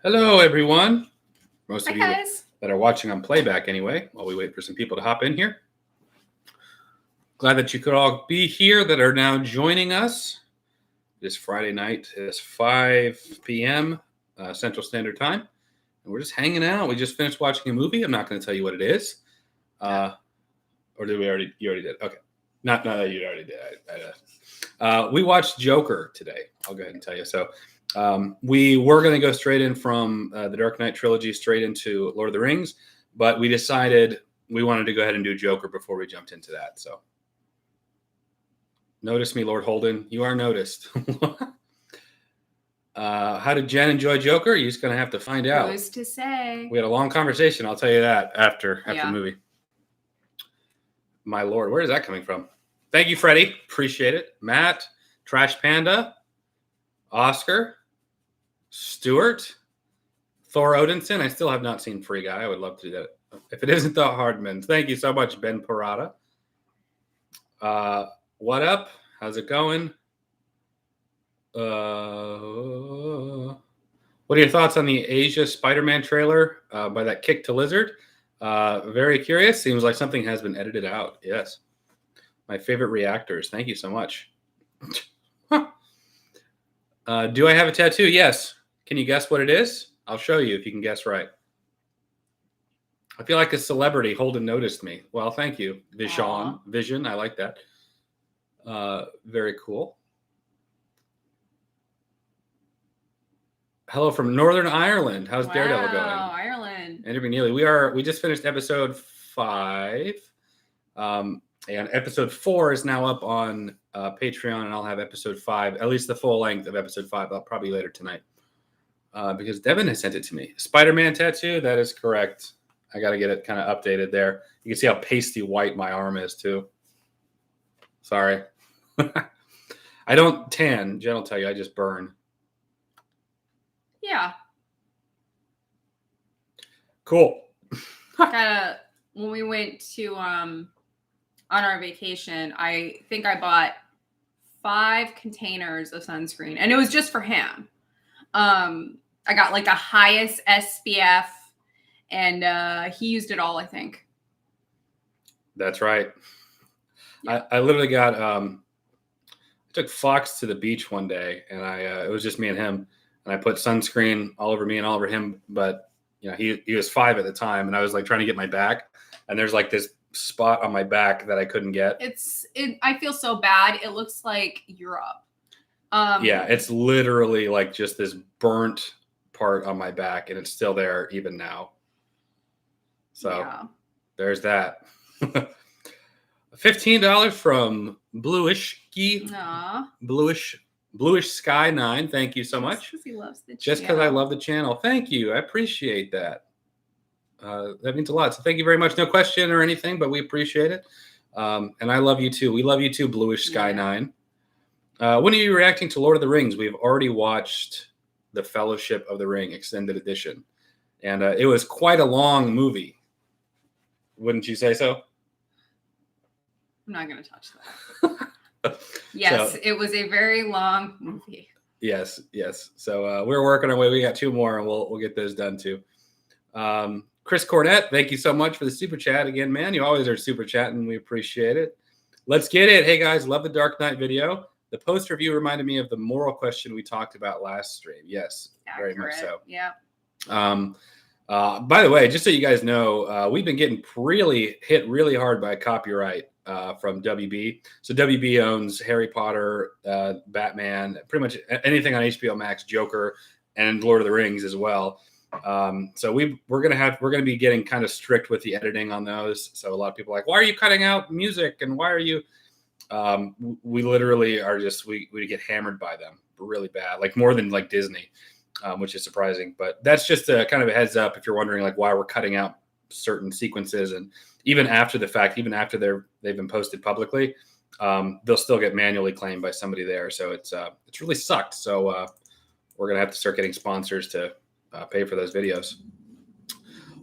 Hello, everyone. Most Hi, of you guys. that are watching on playback anyway, while we wait for some people to hop in here. Glad that you could all be here that are now joining us this Friday night. It's 5 p.m. Central Standard Time. And we're just hanging out. We just finished watching a movie. I'm not going to tell you what it is. Or did we already? You already did. Okay. Not that you already did. We watched Joker today. I'll go ahead and tell you. So we were going to go straight in from the Dark Knight trilogy straight into Lord of the Rings, but we decided we wanted to go ahead and do Joker before we jumped into that. So notice me, Lord Holden. You are noticed. How did Jen enjoy Joker? You're just going to have to find out. Who's to say? We had a long conversation. I'll tell you that after the movie. My Lord, where is that coming from? Thank you, Freddie. Appreciate it. Matt, Trash Panda, Oscar, Stuart, Thor Odinson. I still have not seen Free Guy. I would love to do that. If it isn't the Hardman. Thank you so much, Ben Parada. What up? How's it going? What are your thoughts on the Asia Spider-Man trailer by that Kick to Lizard? Very curious. Seems like something has been edited out. Yes. My favorite reactors. Thank you so much. Do I have a tattoo? Yes. Can you guess what it is? I'll show you if you can guess right. I feel like a celebrity. Holden noticed me. Well, thank you. Vision. I like that. Very cool. Hello from Northern Ireland. How's Daredevil going? Ireland. Andrew McNeely. We just finished episode 5. And episode 4 is now up on Patreon, and I'll have episode 5, at least the full length of episode 5, probably later tonight. Because Devin has sent it to me. Spider-Man tattoo, that is correct. I got to get it kind of updated there. You can see how pasty white my arm is, too. Sorry. I don't tan. Jen will tell you, I just burn. Yeah. Cool. When we went to on our vacation, I think I bought 5 containers of sunscreen, and it was just for him. I got like the highest SPF, and he used it all, I think. That's right. Yeah. I literally got I took Fox to the beach one day, and it was just me and him, and I put sunscreen all over me and all over him. But you know, he was 5 at the time, and I was like trying to get my back, and there's like this spot on my back that I couldn't get. I feel so bad. It looks like Europe. Yeah, it's literally like just this burnt part on my back, and it's still there even now. So There's that. $15 from Bluish Sky 9. Thank you so much. Because he loves the Just because I love the channel. Thank you. I appreciate that. That means a lot. So thank you very much. No question or anything, but we appreciate it. And I love you too. We love you too, Bluish Sky 9. When are you reacting to Lord of the Rings? We've already watched the Fellowship of the Ring Extended Edition. And it was quite a long movie. Wouldn't you say so? I'm not going to touch that. Yes, so, it was a very long movie. Yes. So we're working our way. We got 2 more, and we'll get those done too. Chris Cornett, thank you so much for the super chat again, man. You always are super chatting. We appreciate it. Let's get it. Hey guys, love the Dark Knight video. The post review reminded me of the moral question we talked about last stream. Yes, accurate. Very much so. Yeah. By the way, just so you guys know, we've been getting hit really hard by copyright from WB. So WB owns Harry Potter, Batman, pretty much anything on HBO Max, Joker, and Lord of the Rings as well. So we're gonna be getting kind of strict with the editing on those. So a lot of people are like, why are you cutting out music, and why are you? We literally are just we get hammered by them really bad, like more than like Disney. Which is surprising, but that's just a kind of a heads up if you're wondering like why we're cutting out certain sequences, and even after the fact, even after they've been posted publicly, they'll still get manually claimed by somebody there. So it's really sucked. So we're gonna have to start getting sponsors to pay for those videos.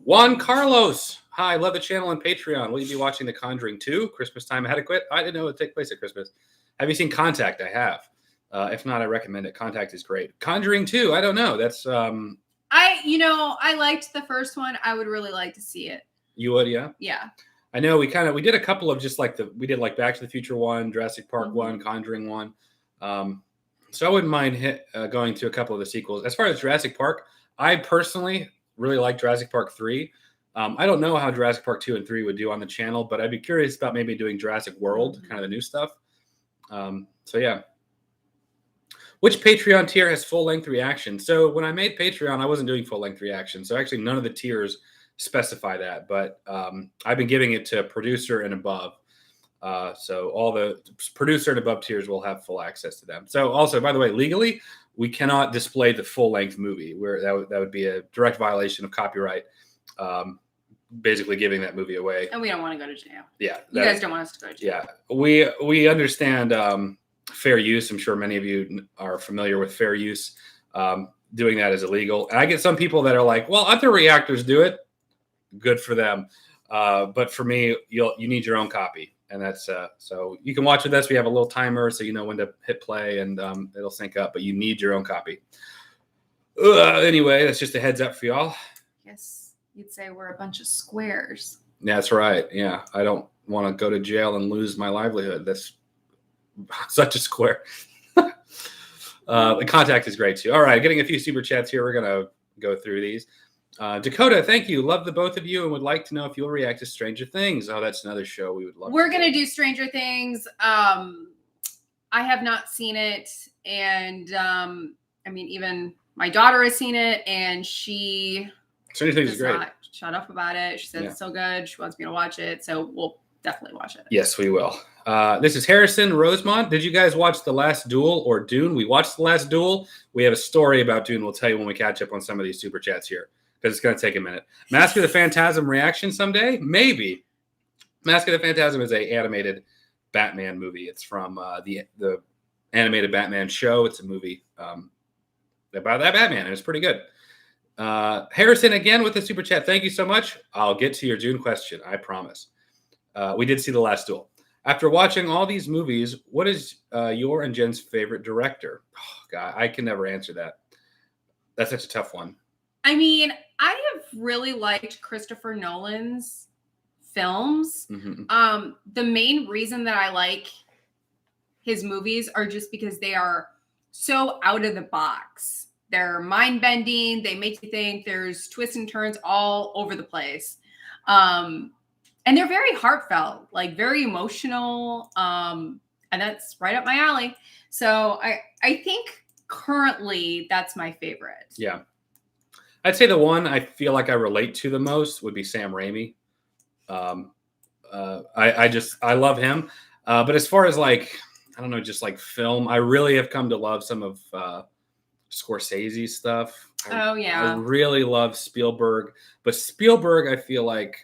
Juan Carlos, hi, love the channel and Patreon. Will you be watching The Conjuring 2 Christmas time adequate? I didn't know it would take place at Christmas. Have you seen Contact? I have. If not, I recommend it. Contact is great. Conjuring 2, I don't know. That's I liked the first one. I would really like to see it. You would, yeah? Yeah. I know we did a couple of just like we did like Back to the Future 1, Jurassic Park 1, Conjuring 1. So I wouldn't mind going to a couple of the sequels. As far as Jurassic Park, I personally really like Jurassic Park 3. I don't know how Jurassic Park 2 and 3 would do on the channel, but I'd be curious about maybe doing Jurassic World, kind of the new stuff. So yeah. Which Patreon tier has full-length reaction? So when I made Patreon, I wasn't doing full-length reaction. So actually none of the tiers specify that, but I've been giving it to producer and above. So all the producer and above tiers will have full access to them. So also, by the way, legally, we cannot display the full-length movie. Where that would be a direct violation of copyright, basically giving that movie away. And we don't want to go to jail. Yeah. You guys don't want us to go to jail. Yeah. We understand fair use. I'm sure many of you are familiar with fair use. Doing that is illegal. And I get some people that are like, well, other reactors do it. Good for them. But for me, you need your own copy. And that's so you can watch with us. We have a little timer so you know when to hit play and it'll sync up, but you need your own copy. Anyway, that's just a heads up for y'all. Yes, you'd say we're a bunch of squares. That's right. Yeah. I don't want to go to jail and lose my livelihood. That's such a square. The contact is great too. All right. Getting a few super chats here. We're going to go through these. Dakota, thank you. Love the both of you and would like to know if you'll react to Stranger Things. Oh, that's another show we would love. We're going to do Stranger Things. I have not seen it. And I mean, even my daughter has seen it and she Stranger Things is great. Not shut up about it. She said it's so good. She wants me to watch it. So we'll definitely watch it. Yes, we will. This is Harrison Rosemont. Did you guys watch The Last Duel or Dune? We watched The Last Duel. We have a story about Dune. We'll tell you when we catch up on some of these super chats here. Because it's going to take a minute. Mask of the Phantasm reaction someday? Maybe. Mask of the Phantasm is an animated Batman movie. It's from the animated Batman show. It's a movie about that Batman, and it's pretty good. Harrison, again, with the super chat. Thank you so much. I'll get to your Dune question. I promise. We did see The Last Duel. After watching all these movies, what is your and Jen's favorite director? Oh, God, I can never answer that. That's such a tough one. I mean, I have really liked Christopher Nolan's films. Mm-hmm. The main reason that I like his movies are just because they are so out of the box. They're mind-bending. They make you think. There's twists and turns all over the place. And they're very heartfelt, like very emotional. And that's right up my alley. So I think currently that's my favorite. Yeah. I'd say the one I feel like I relate to the most would be Sam Raimi. I love him. But as far as like, I don't know, just like film, I really have come to love some of Scorsese's stuff. Oh yeah. I really love Spielberg, but Spielberg, I feel like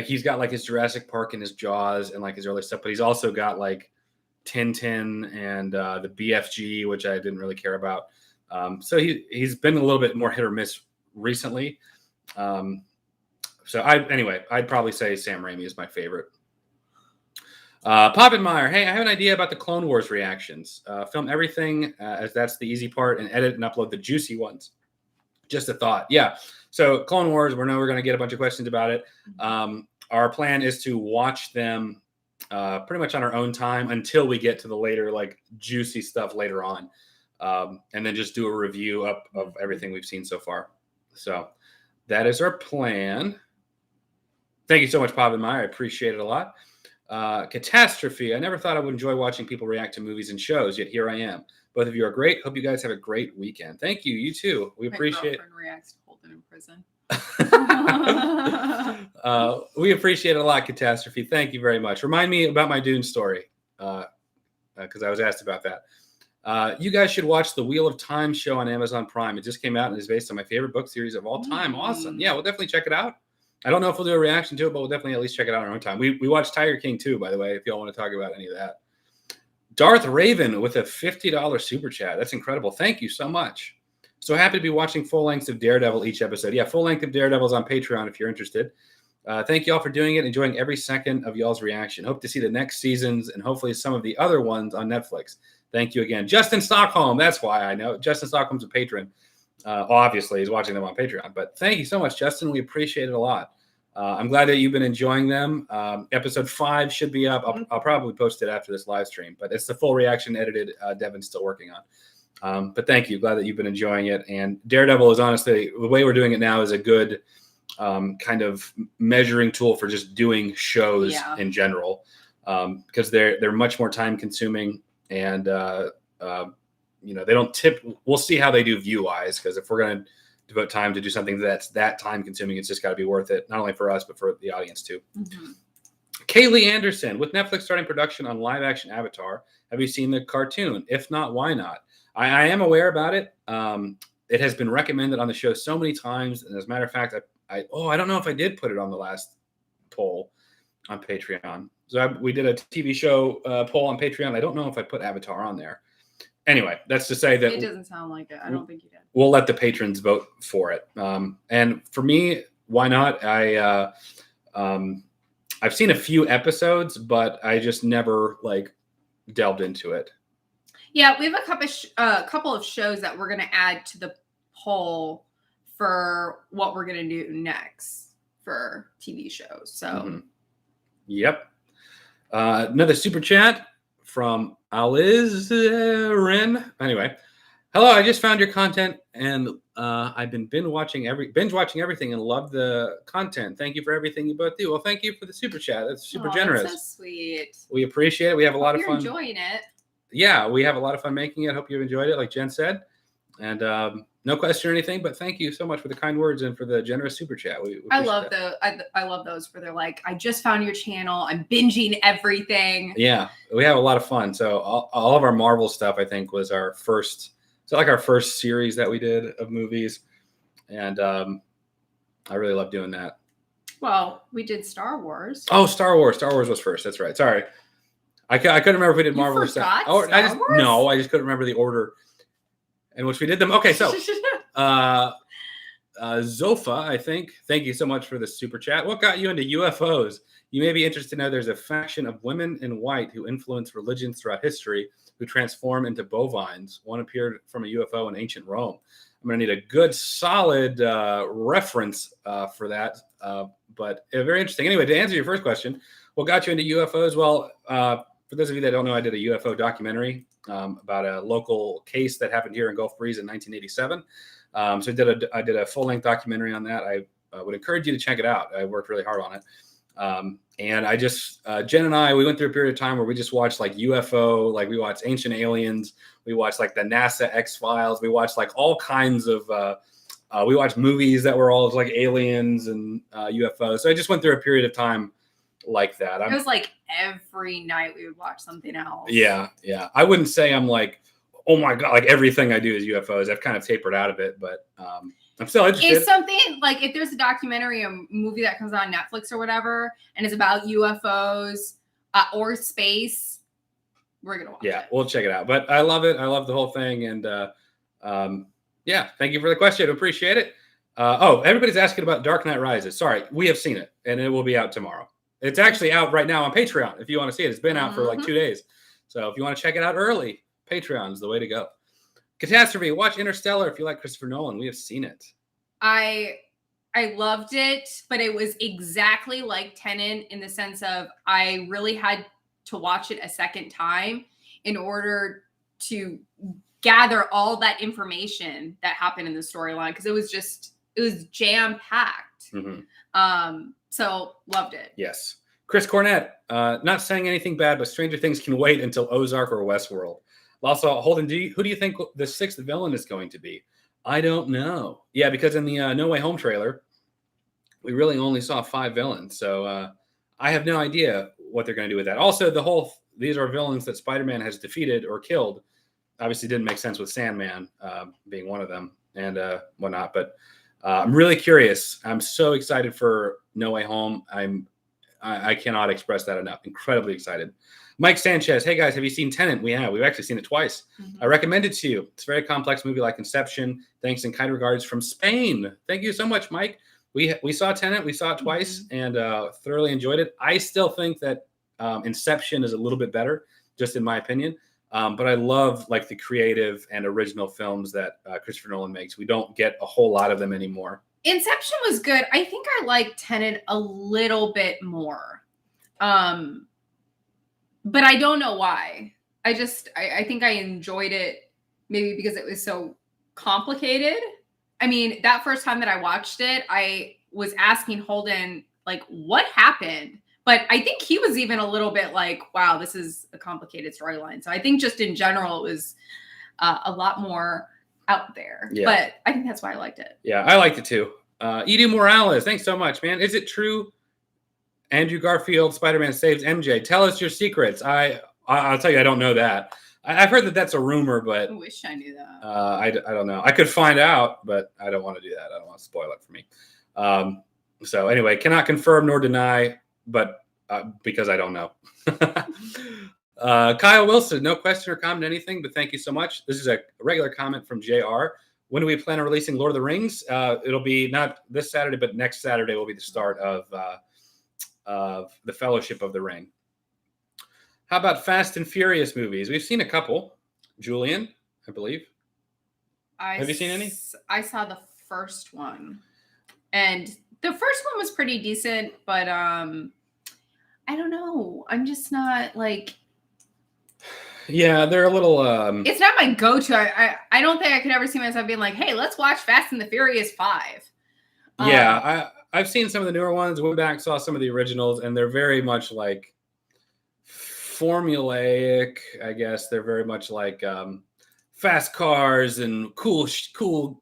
he's got like his Jurassic Park and his Jaws and like his early stuff, but he's also got like Tintin and the BFG, which I didn't really care about. So he's been a little bit more hit or miss recently. I'd probably say Sam Raimi is my favorite. Poppenmeyer, hey, I have an idea about the Clone Wars reactions. Film everything as that's the easy part and edit and upload the juicy ones. Just a thought. Yeah. So Clone Wars, we're going to get a bunch of questions about it. Our plan is to watch them pretty much on our own time until we get to the later, like juicy stuff later on. And then just do a review up of everything we've seen so far. So that is our plan. Thank you so much, Poppenmeyer. I appreciate it a lot. Catastrophe. I never thought I would enjoy watching people react to movies and shows, yet here I am. Both of you are great. Hope you guys have a great weekend. Thank you. You too. We appreciate it. My girlfriend reacts to Holden in prison. We appreciate it a lot, Catastrophe. Thank you very much. Remind me about my Dune story because I was asked about that. You guys should watch the Wheel of Time show on Amazon Prime. It just came out and is based on my favorite book series of all time. Awesome. Yeah, we'll definitely check it out. I don't know if we'll do a reaction to it, but we'll definitely at least check it out on our own time. We watched Tiger King too, by the way, if y'all want to talk about any of that. Darth Raven with a $50 super chat. That's incredible. Thank you so much. So happy to be watching full lengths of Daredevil each episode. Yeah, full length of Daredevil is on Patreon if you're interested. Thank you all for doing it. Enjoying every second of y'all's reaction. Hope to see the next seasons and hopefully some of the other ones on Netflix. Thank you again. Justin Stockholm. That's why I know. Justin Stockholm's a patron. Obviously, he's watching them on Patreon. But thank you so much, Justin. We appreciate it a lot. I'm glad that you've been enjoying them. Episode 5 should be up. I'll probably post it after this live stream, but it's the full reaction edited. Devin's still working on. But thank you. Glad that you've been enjoying it. And Daredevil is honestly, the way we're doing it now is a good kind of measuring tool for just doing shows in general, because they're much more time consuming, and they don't tip. We'll see how they do view wise, because if we're going to devote time to do something that's that time consuming, it's just got to be worth it, not only for us but for the audience too. Kaylee Anderson, with Netflix starting production on live action Avatar, have you seen the cartoon? If not, why not? I am aware about it. It has been recommended on the show so many times, and as a matter of fact, I don't know if I did put it on the last poll on Patreon. So we did a TV show poll on Patreon. I don't know if I put Avatar on there. Anyway, that's to say that it doesn't sound like it. I don't think you did. We'll let the patrons vote for it. And for me, why not? I've seen a few episodes, but I just never delved into it. Yeah, we have a couple of shows that we're going to add to the poll for what we're going to do next for TV shows. So, Yep. Another super chat from Aliz Anyway, hello. I just found your content, and I've been binge watching everything, and love the content. Thank you for everything you both do. Well, thank you for the super chat. That's super generous. That's so sweet. We appreciate it. We have a lot of fun. You're enjoying it. Yeah, we have a lot of fun making it. Hope you've enjoyed it, like Jen said. And no question or anything, but thank you so much for the kind words and for the generous super chat. I love those where they're like, I just found your channel. I'm binging everything. Yeah, we have a lot of fun. So all of our Marvel stuff, I think, was our first. So our first series that we did of movies, and I really love doing that. Well, we did Star Wars. Oh, Star Wars. Star Wars was first. That's right. Sorry, I couldn't remember if we did Marvel stuff. Oh, I just couldn't remember the order in which we did them. Okay, so Zofa, I think. Thank you so much for the super chat. What got you into UFOs? You may be interested to know there's a faction of women in white who influence religions throughout history, who transform into bovines. One appeared from a UFO in ancient Rome. I'm going to need a good, solid reference for that, but very interesting. Anyway, to answer your first question, what got you into UFOs? Well, for those of you that don't know, I did a UFO documentary about a local case that happened here in Gulf Breeze in 1987. So I did a full-length documentary on that. I would encourage you to check it out. I worked really hard on it. And I just, Jen and I, we went through a period of time where we just watched UFO, we watched Ancient Aliens, we watched the NASA X-Files, we watched all kinds of, we watched movies that were all aliens and UFOs. So I just went through a period of time like that. It was every night we would watch something else. Yeah. I wouldn't say I'm oh my God, everything I do is UFOs. I've kind of tapered out of it, but I'm still interested. It's something if there's a documentary, a movie that comes on Netflix or whatever, and it's about UFOs or space, we're gonna watch it. Yeah, we'll check it out. But I love it. I love the whole thing, and yeah, thank you for the question. Appreciate it. Everybody's asking about Dark Knight Rises. Sorry, we have seen it, and it will be out tomorrow. It's actually out right now on Patreon. If you want to see it, it's been out for 2 days. So if you want to check it out early, Patreon is the way to go. Catastrophe, watch Interstellar if you like Christopher Nolan. We have seen it. I loved it, but it was exactly like Tenet in the sense of I really had to watch it a second time in order to gather all that information that happened in the storyline, because it was jam-packed. So loved it. Yes. Chris Cornett, not saying anything bad, but Stranger Things can wait until Ozark or Westworld. Also, Holden, who do you think the sixth villain is going to be? I don't know. Yeah, because in the No Way Home trailer, we really only saw 5 villains. So I have no idea what they're going to do with that. Also, these are villains that Spider-Man has defeated or killed. Obviously, didn't make sense with Sandman being one of them and whatnot. But I'm really curious. I'm so excited for No Way Home. I cannot express that enough. Incredibly excited. Mike Sanchez, hey guys, have you seen Tenet? We have. We've actually seen it twice. I recommend it to you. It's a very complex movie like Inception. Thanks and kind regards from Spain. Thank you so much, Mike. We saw Tenet. We saw it twice and thoroughly enjoyed it. I still think that Inception is a little bit better, just in my opinion. But I love like the creative and original films that Christopher Nolan makes. We don't get a whole lot of them anymore. Inception was good. I think I like Tenet a little bit more. But I don't know why. I think I enjoyed it maybe because it was so complicated. I mean, that first time that I watched it, I was asking Holden, like, what happened? But I think he was even a little bit like, wow, this is a complicated storyline. So I think just in general, it was a lot more out there. Yeah. But I think that's why I liked it. Yeah, I liked it too. Edu Morales, thanks so much, man. Is it true Andrew Garfield Spider-Man saves MJ? Tell us your secrets. I'll tell you, I don't know that. I've heard that that's a rumor, but I wish I knew that. I don't know. I could find out, but I don't want to do that. I don't want to spoil it for me. So anyway, cannot confirm nor deny, but because I don't know. Kyle Wilson, no question or comment, anything, but thank you so much. This is a regular comment from JR. When do we plan on releasing Lord of the Rings? It'll be not this Saturday, but next Saturday will be the start of the Fellowship of the Ring. How about Fast and Furious movies? We've seen a couple. Julian, I believe. Have you seen any? I saw the first one. And the first one was pretty decent, but I don't know. I'm just not like... Yeah, they're a little... It's not my go-to. I don't think I could ever see myself being like, hey, let's watch Fast and the Furious 5. Yeah, I've seen some of the newer ones. Went back, saw some of the originals, and they're very much like formulaic, I guess. They're very much like fast cars and cool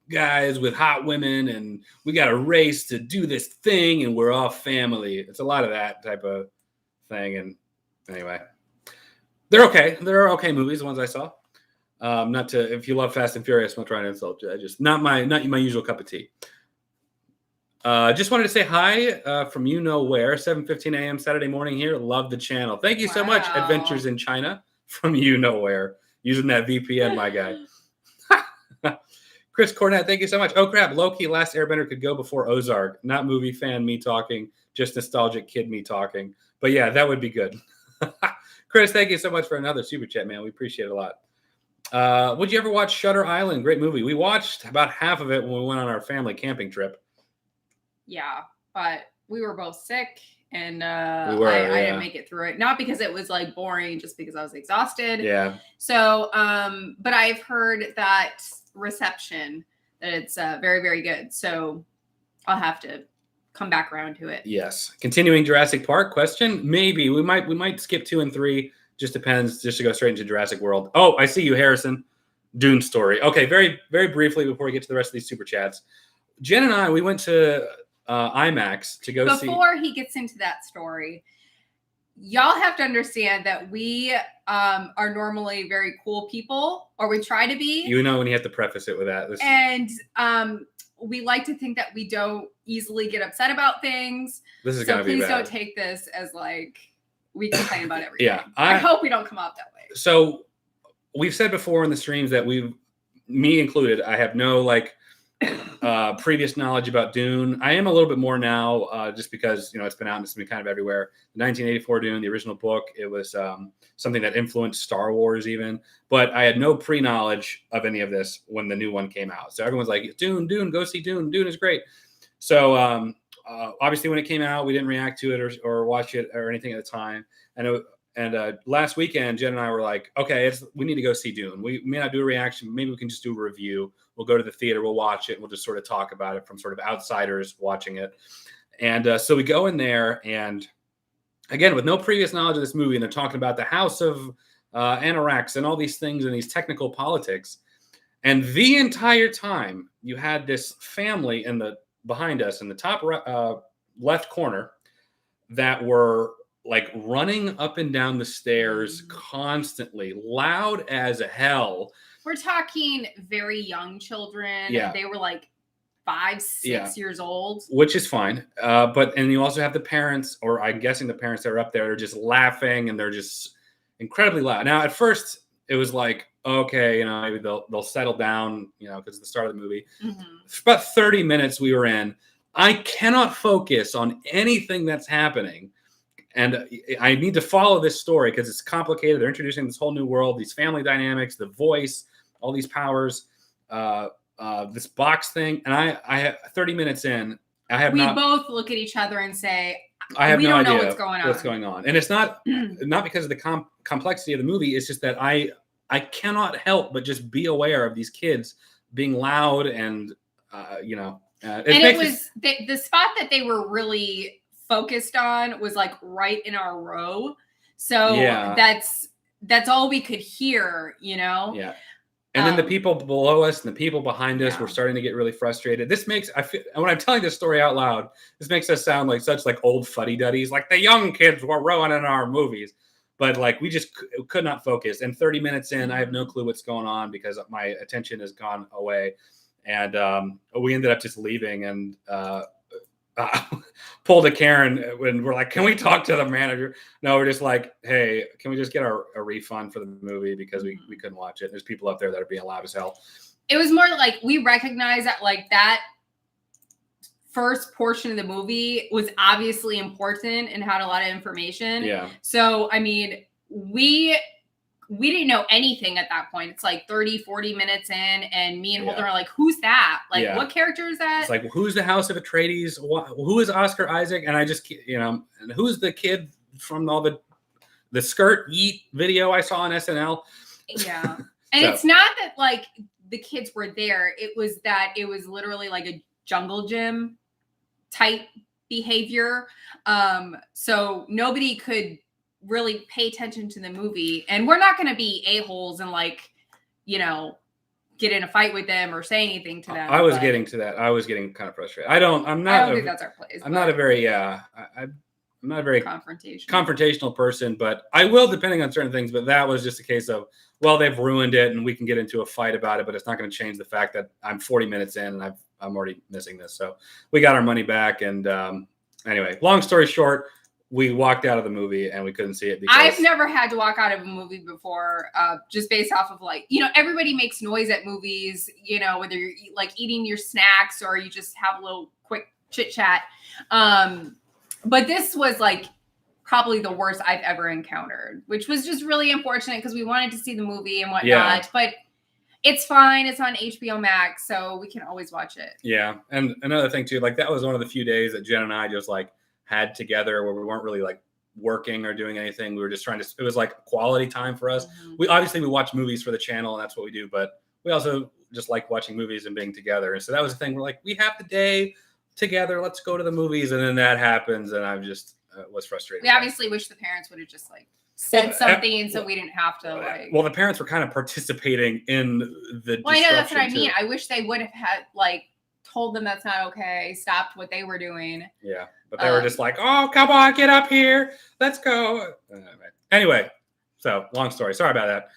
guys with hot women, and we got a race to do this thing, and we're all family. It's a lot of that type of thing. And anyway, they're okay. They're okay movies, the ones I saw. If you love Fast and Furious, I'm not trying to insult you. I just not my usual cup of tea. Just wanted to say hi from you know where, 7:15 a.m. Saturday morning here. Love the channel. Thank you so much, Adventures in China from you know where. Using that VPN, my guy. Chris Cornett, thank you so much. Oh, crap. Low-key Last Airbender could go before Ozark. Not movie fan me talking, just nostalgic kid me talking. But yeah, that would be good. Chris, thank you so much for another super chat, man. We appreciate it a lot. Would you ever watch Shutter Island? Great movie. We watched about half of it when we went on our family camping trip. Yeah, but we were both sick, and I didn't make it through it. Not because it was like boring, just because I was exhausted. Yeah. So, but I've heard that reception that it's very, very good. So I'll have to come back around to it. Yes. Continuing Jurassic Park question. Maybe we might skip 2 and 3. Just depends. Just to go straight into Jurassic World. Oh, I see you, Harrison. Dune story. Okay. Very, very briefly before we get to the rest of these super chats. Jen and I, we went to IMAX to go see. Before he gets into that story, y'all have to understand that we are normally very cool people, or we try to be. You know when you have to preface it with that. We like to think that we don't easily get upset about things. This is gonna be bad. Please don't take this as like we complain about everything. Yeah, I hope we don't come out that way. So we've said before in the streams that me included, I have no previous knowledge about Dune. I am a little bit more now, just because it's been out and it's been kind of everywhere. The 1984 Dune, the original book, it was something that influenced Star Wars even. But I had no pre-knowledge of any of this when the new one came out. So everyone's like, Dune, go see Dune. Dune is great. So obviously when it came out, we didn't react to it or watch it or anything at the time. And last weekend, Jen and I were like, okay, we need to go see Dune. We may not do a reaction. Maybe we can just do a review. We'll go to the theater. We'll watch it. We'll just sort of talk about it from sort of outsiders watching it. And so we go in there, and again, with no previous knowledge of this movie, and they're talking about the House of Anorax and all these things and these technical politics. And the entire time, you had this family behind us in the top left corner that were like running up and down the stairs constantly, loud as hell. We're talking very young children. Yeah. They were like 5, 6 years old. Which is fine. And you also have the parents, or I'm guessing the parents that are up there are just laughing, and they're just incredibly loud. Now, at first, it was like, okay, maybe they'll settle down, because it's the start of the movie. Mm-hmm. For about 30 minutes we were in. I cannot focus on anything that's happening. And I need to follow this story because it's complicated. They're introducing this whole new world, these family dynamics, the voice, all these powers, this box thing. And I have 30 minutes in. We both look at each other and say, I have we no don't idea know what's going on. And it's not because of the complexity of the movie. It's just that I cannot help but just be aware of these kids being loud and, it was the spot that they were really focused on was like right in our row. So that's all we could hear, Yeah. And then the people below us and the people behind us were starting to get really frustrated. When I'm telling this story out loud, this makes us sound like such like old fuddy-duddies, like the young kids were ruining our movies. But like we just could not focus. And 30 minutes in, I have no clue what's going on because my attention has gone away. And we ended up just leaving and pulled a Karen when we're like, can we talk to the manager? No, we're just like, hey, can we just get a refund for the movie because we couldn't watch it. There's people up there that are being loud as hell. It was more like we recognize that like that first portion of the movie was obviously important and had a lot of information. Yeah. So, I mean, we didn't know anything at that point. It's like 30, 40 minutes in, and me and Holden are like, who's that? Like, what character is that? It's like, who's the House of Atreides? Who is Oscar Isaac? And I just, and who's the kid from all the skirt yeet video I saw on SNL? Yeah. And it's not that, like, the kids were there. It was that it was literally like a jungle gym type behavior. So nobody could really pay attention to the movie, and we're not going to be a-holes and like, get in a fight with them or say anything to them. I was getting to that. I was getting kind of frustrated. I don't think that's our place. I'm not a very confrontational person, but I will, depending on certain things. But that was just a case of, well, they've ruined it and we can get into a fight about it, but it's not going to change the fact that I'm 40 minutes in and I'm already missing this. So we got our money back. And anyway, long story short, we walked out of the movie and we couldn't see it because I've never had to walk out of a movie before, just based off of like, everybody makes noise at movies, whether you're like eating your snacks or you just have a little quick chit chat. But this was like probably the worst I've ever encountered, which was just really unfortunate because we wanted to see the movie and whatnot. Yeah. But it's fine. It's on HBO Max, so we can always watch it. Yeah. And another thing too, like that was one of the few days that Jen and I just like had together where we weren't really like working or doing anything. We were just it was like quality time for us. Mm-hmm. We watch movies for the channel and that's what we do, but we also just like watching movies and being together. And so that was the thing. We're like, we have the day together. Let's go to the movies. And then that happens. And I'm just was frustrated. We obviously wish the parents would have just like said something so we didn't have to like. Well, the parents were kind of participating in the. Well, I know that's what I mean. I wish they would have had like told them that's not okay, stopped what they were doing. Yeah. But they were just like, oh, come on, get up here. Let's go. Anyway, so long story. Sorry about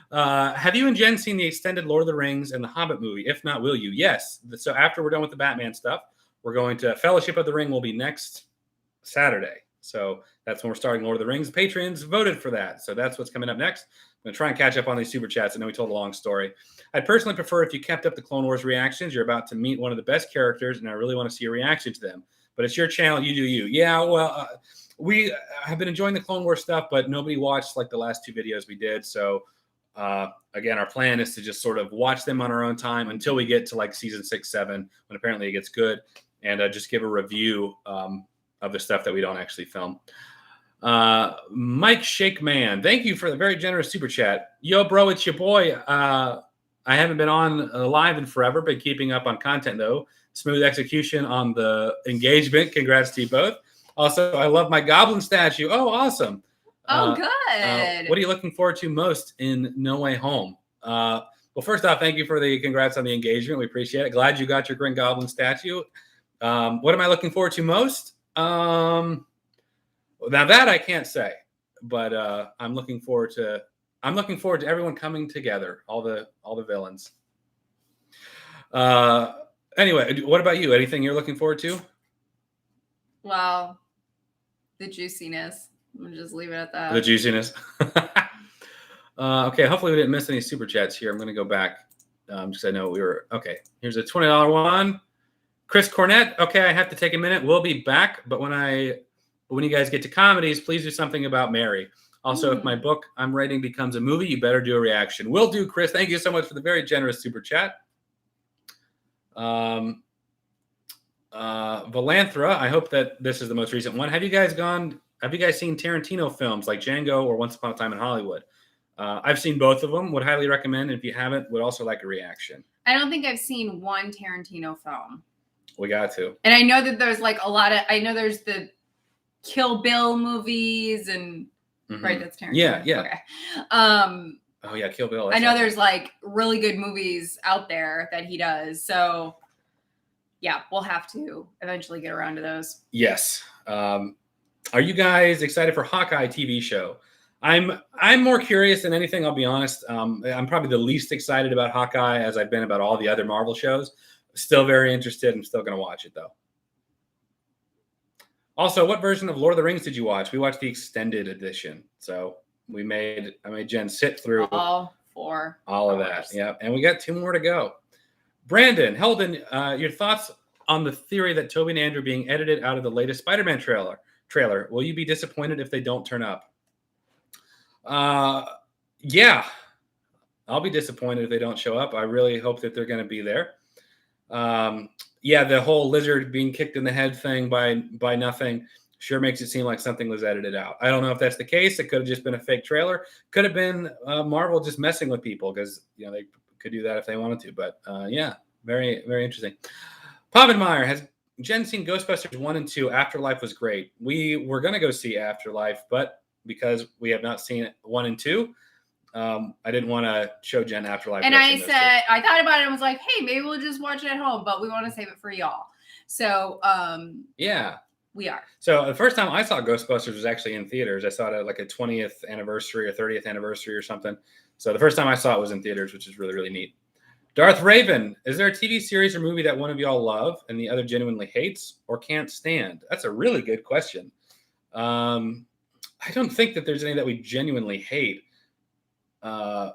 that. Have you and Jen seen the extended Lord of the Rings and the Hobbit movie? If not, will you? Yes. So after we're done with the Batman stuff, we're going to Fellowship of the Ring will be next Saturday. So that's when we're starting Lord of the Rings. Patrons voted for that. So that's what's coming up next. I'm going to try and catch up on these super chats. I know we told a long story. I'd personally prefer if you kept up the Clone Wars reactions. You're about to meet one of the best characters, and I really want to see a reaction to them. But it's your channel. You do you. Yeah, well, we have been enjoying the Clone Wars stuff, but nobody watched like the last two videos we did. So, again, our plan is to just sort of watch them on our own time until we get to like season 6, 7, when apparently it gets good, and just give a review of the stuff that we don't actually film. Mike Shakeman, thank you for the very generous super chat. Yo, bro, it's your boy. I haven't been on live in forever, been keeping up on content though. Smooth execution on the engagement. Congrats to you both. Also, I love my goblin statue. Oh, awesome. Oh, good. What are you looking forward to most in No Way Home? Well, first off, thank you for the congrats on the engagement. We appreciate it. Glad you got your Green Goblin statue. What am I looking forward to most? Now that I can't say, but I'm looking forward to everyone coming together, all the villains. Anyway, what about you? Anything you're looking forward to? Well, the juiciness. I'm gonna just leave it at that. The juiciness. Okay, hopefully we didn't miss any super chats here. I'm gonna go back because I know we were okay. Here's a $20 one. Chris Cornett. Okay, I have to take a minute. We'll be back, but when I But when you guys get to comedies, please do something about Mary. Also, if my book I'm writing becomes a movie, you better do a reaction. Will do, Chris. Thank you so much for the very generous super chat. Valanthra, I hope that this is the most recent one. Have you guys seen Tarantino films like Django or Once Upon a Time in Hollywood? I've seen both of them. Would highly recommend. And if you haven't, would also like a reaction. I don't think I've seen one Tarantino film. We got to. And I know that there's like a lot of, I know there's the Kill Bill movies and, right, that's Tarantino. Yeah. Okay. Oh yeah, Kill Bill. I know there's like really good movies out there that he does. So yeah, we'll have to eventually get around to those. Yes. Are you guys excited for Hawkeye TV show? I'm more curious than anything, I'll be honest. I'm probably the least excited about Hawkeye as I've been about all the other Marvel shows. Still very interested. I'm still going to watch it, though. Also, what version of Lord of the Rings did you watch? We watched the extended edition. So I made Jen sit through all 4 all of that. Yeah, and we got 2 more to go. Brandon, Holden, your thoughts on the theory that Tobey and Andrew being edited out of the latest Spider-Man trailer? Will you be disappointed if they don't turn up? Yeah, I'll be disappointed if they don't show up. I really hope that they're going to be there. Yeah, the whole lizard being kicked in the head thing by nothing sure makes it seem like something was edited out. I don't know if that's the case. It could have just been a fake trailer. Could have been Marvel just messing with people because they could do that if they wanted to. But yeah, very, very interesting. Povenmire, has Jen seen Ghostbusters 1 and 2? Afterlife was great. We were going to go see Afterlife, but because we have not seen 1 and 2, I didn't want to show Jen Afterlife. And I said, I thought about it and was like, hey, maybe we'll just watch it at home, but we want to save it for y'all. So yeah, we are. So the first time I saw Ghostbusters was actually in theaters. I saw it at like a 20th anniversary or 30th anniversary or something. So the first time I saw it was in theaters, which is really, really neat. Darth Raven, is there a TV series or movie that one of y'all love and the other genuinely hates or can't stand? That's a really good question. I don't think that there's any that we genuinely hate that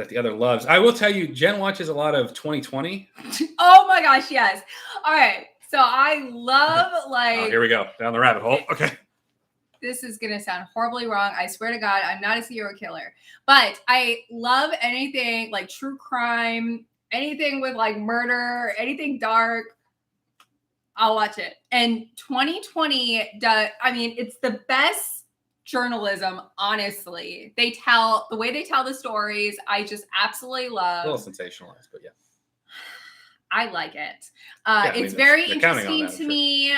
the other loves. I will tell you, Jen watches a lot of 2020. Oh my gosh, yes. All right. So I love like... Oh, here we go. Down the rabbit hole. Okay. This is going to sound horribly wrong. I swear to God, I'm not a serial killer. But I love anything like true crime, anything with like murder, anything dark. I'll watch it. And 2020 does, I mean, it's the best journalism, honestly. The way they tell the stories, I just absolutely love. A little sensationalized, but yeah. I like it. Yeah, it's very interesting to me.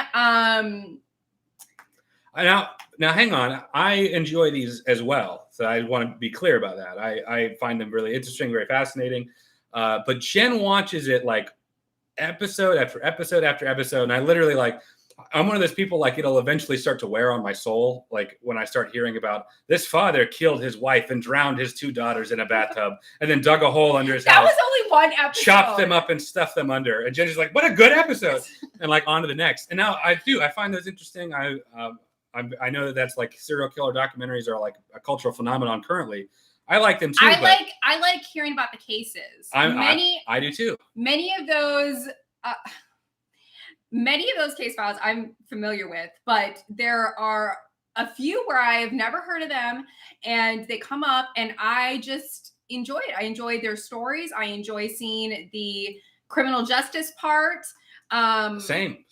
Now, hang on. I enjoy these as well. So I want to be clear about that. I find them really interesting, very fascinating. But Jen watches it like episode after episode after episode. And I literally I'm one of those people, like, it'll eventually start to wear on my soul. Like when I start hearing about this father killed his wife and drowned his 2 daughters in a bathtub and then dug a hole under his house. That was only one episode. Chopped them up and stuffed them under. And Jen's like, what a good episode. And like on to the next. And now I find those interesting. I know that that's like serial killer documentaries are like a cultural phenomenon currently. I like them too. I like hearing about the cases. I do too. Many of those case files I'm familiar with, but there are a few where I have never heard of them, and they come up, and I just enjoy it. I enjoy their stories. I enjoy seeing the criminal justice part. Same.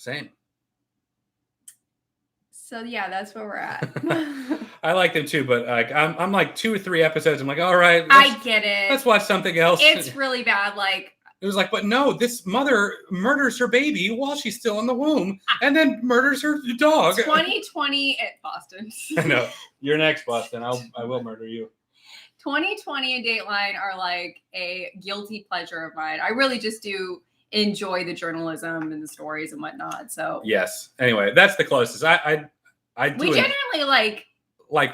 So yeah, that's where we're at. I like them too, but I'm like 2 or 3 episodes. I'm like, all right, I get it. Let's watch something else. It's really bad. Like, it was like, but no, this mother murders her baby while she's still in the womb, and then murders her dog. 2020 at Boston. I know. You're next, Boston. I will murder you. 2020 and Dateline are like a guilty pleasure of mine. I really just do enjoy the journalism and the stories and whatnot. So yes. Anyway, that's the closest. We generally like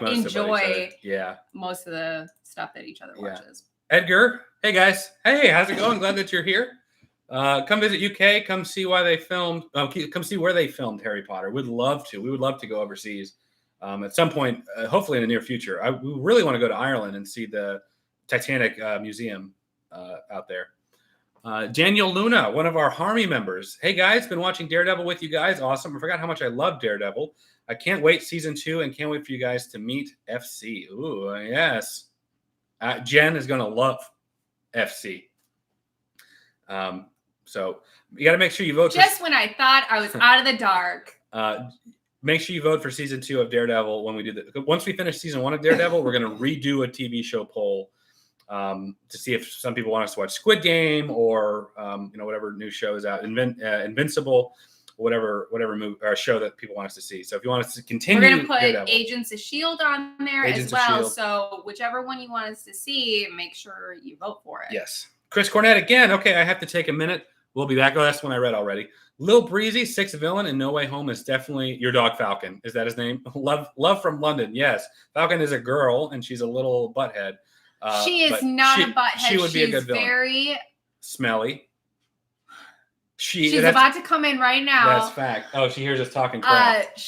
most enjoy of most of the stuff that each other watches. Edgar, hey guys, hey, how's it going? Glad that you're here. Come visit UK. Come see why they filmed. Come see where they filmed Harry Potter. We'd love to. We would love to go overseas at some point, hopefully in the near future. We really want to go to Ireland and see the Titanic museum out there. Daniel Luna, one of our Army members. Hey guys, been watching Daredevil with you guys. Awesome. I forgot how much I love Daredevil. I can't wait season 2 and can't wait for you guys to meet FC. Ooh, yes. Jen is going to love FC. So you got to make sure you vote. Just when I thought I was out of the dark. Make sure you vote for season 2 of Daredevil when we do that. Once we finish season 1 of Daredevil, we're going to redo a TV show poll to see if some people want us to watch Squid Game or whatever new show is out, Invincible, whatever movie or show that people want us to see. So if you want us to continue, we're going to put Daredevil. Agents of S.H.I.E.L.D. on there Agents as well. of S.H.I.E.L.D. So whichever one you want us to see, make sure you vote for it. Yes. Chris Cornett again. Okay, I have to take a minute. We'll be back. Oh, that's one I read already. Lil Breezy, sixth villain in No Way Home is definitely your dog Falcon. Is that his name? Love from London. Yes. Falcon is a girl and she's a little butthead. She is not a butthead. She would be a good villain. Very smelly. She's about to come in right now. That's fact. Oh, she hears us talking crap.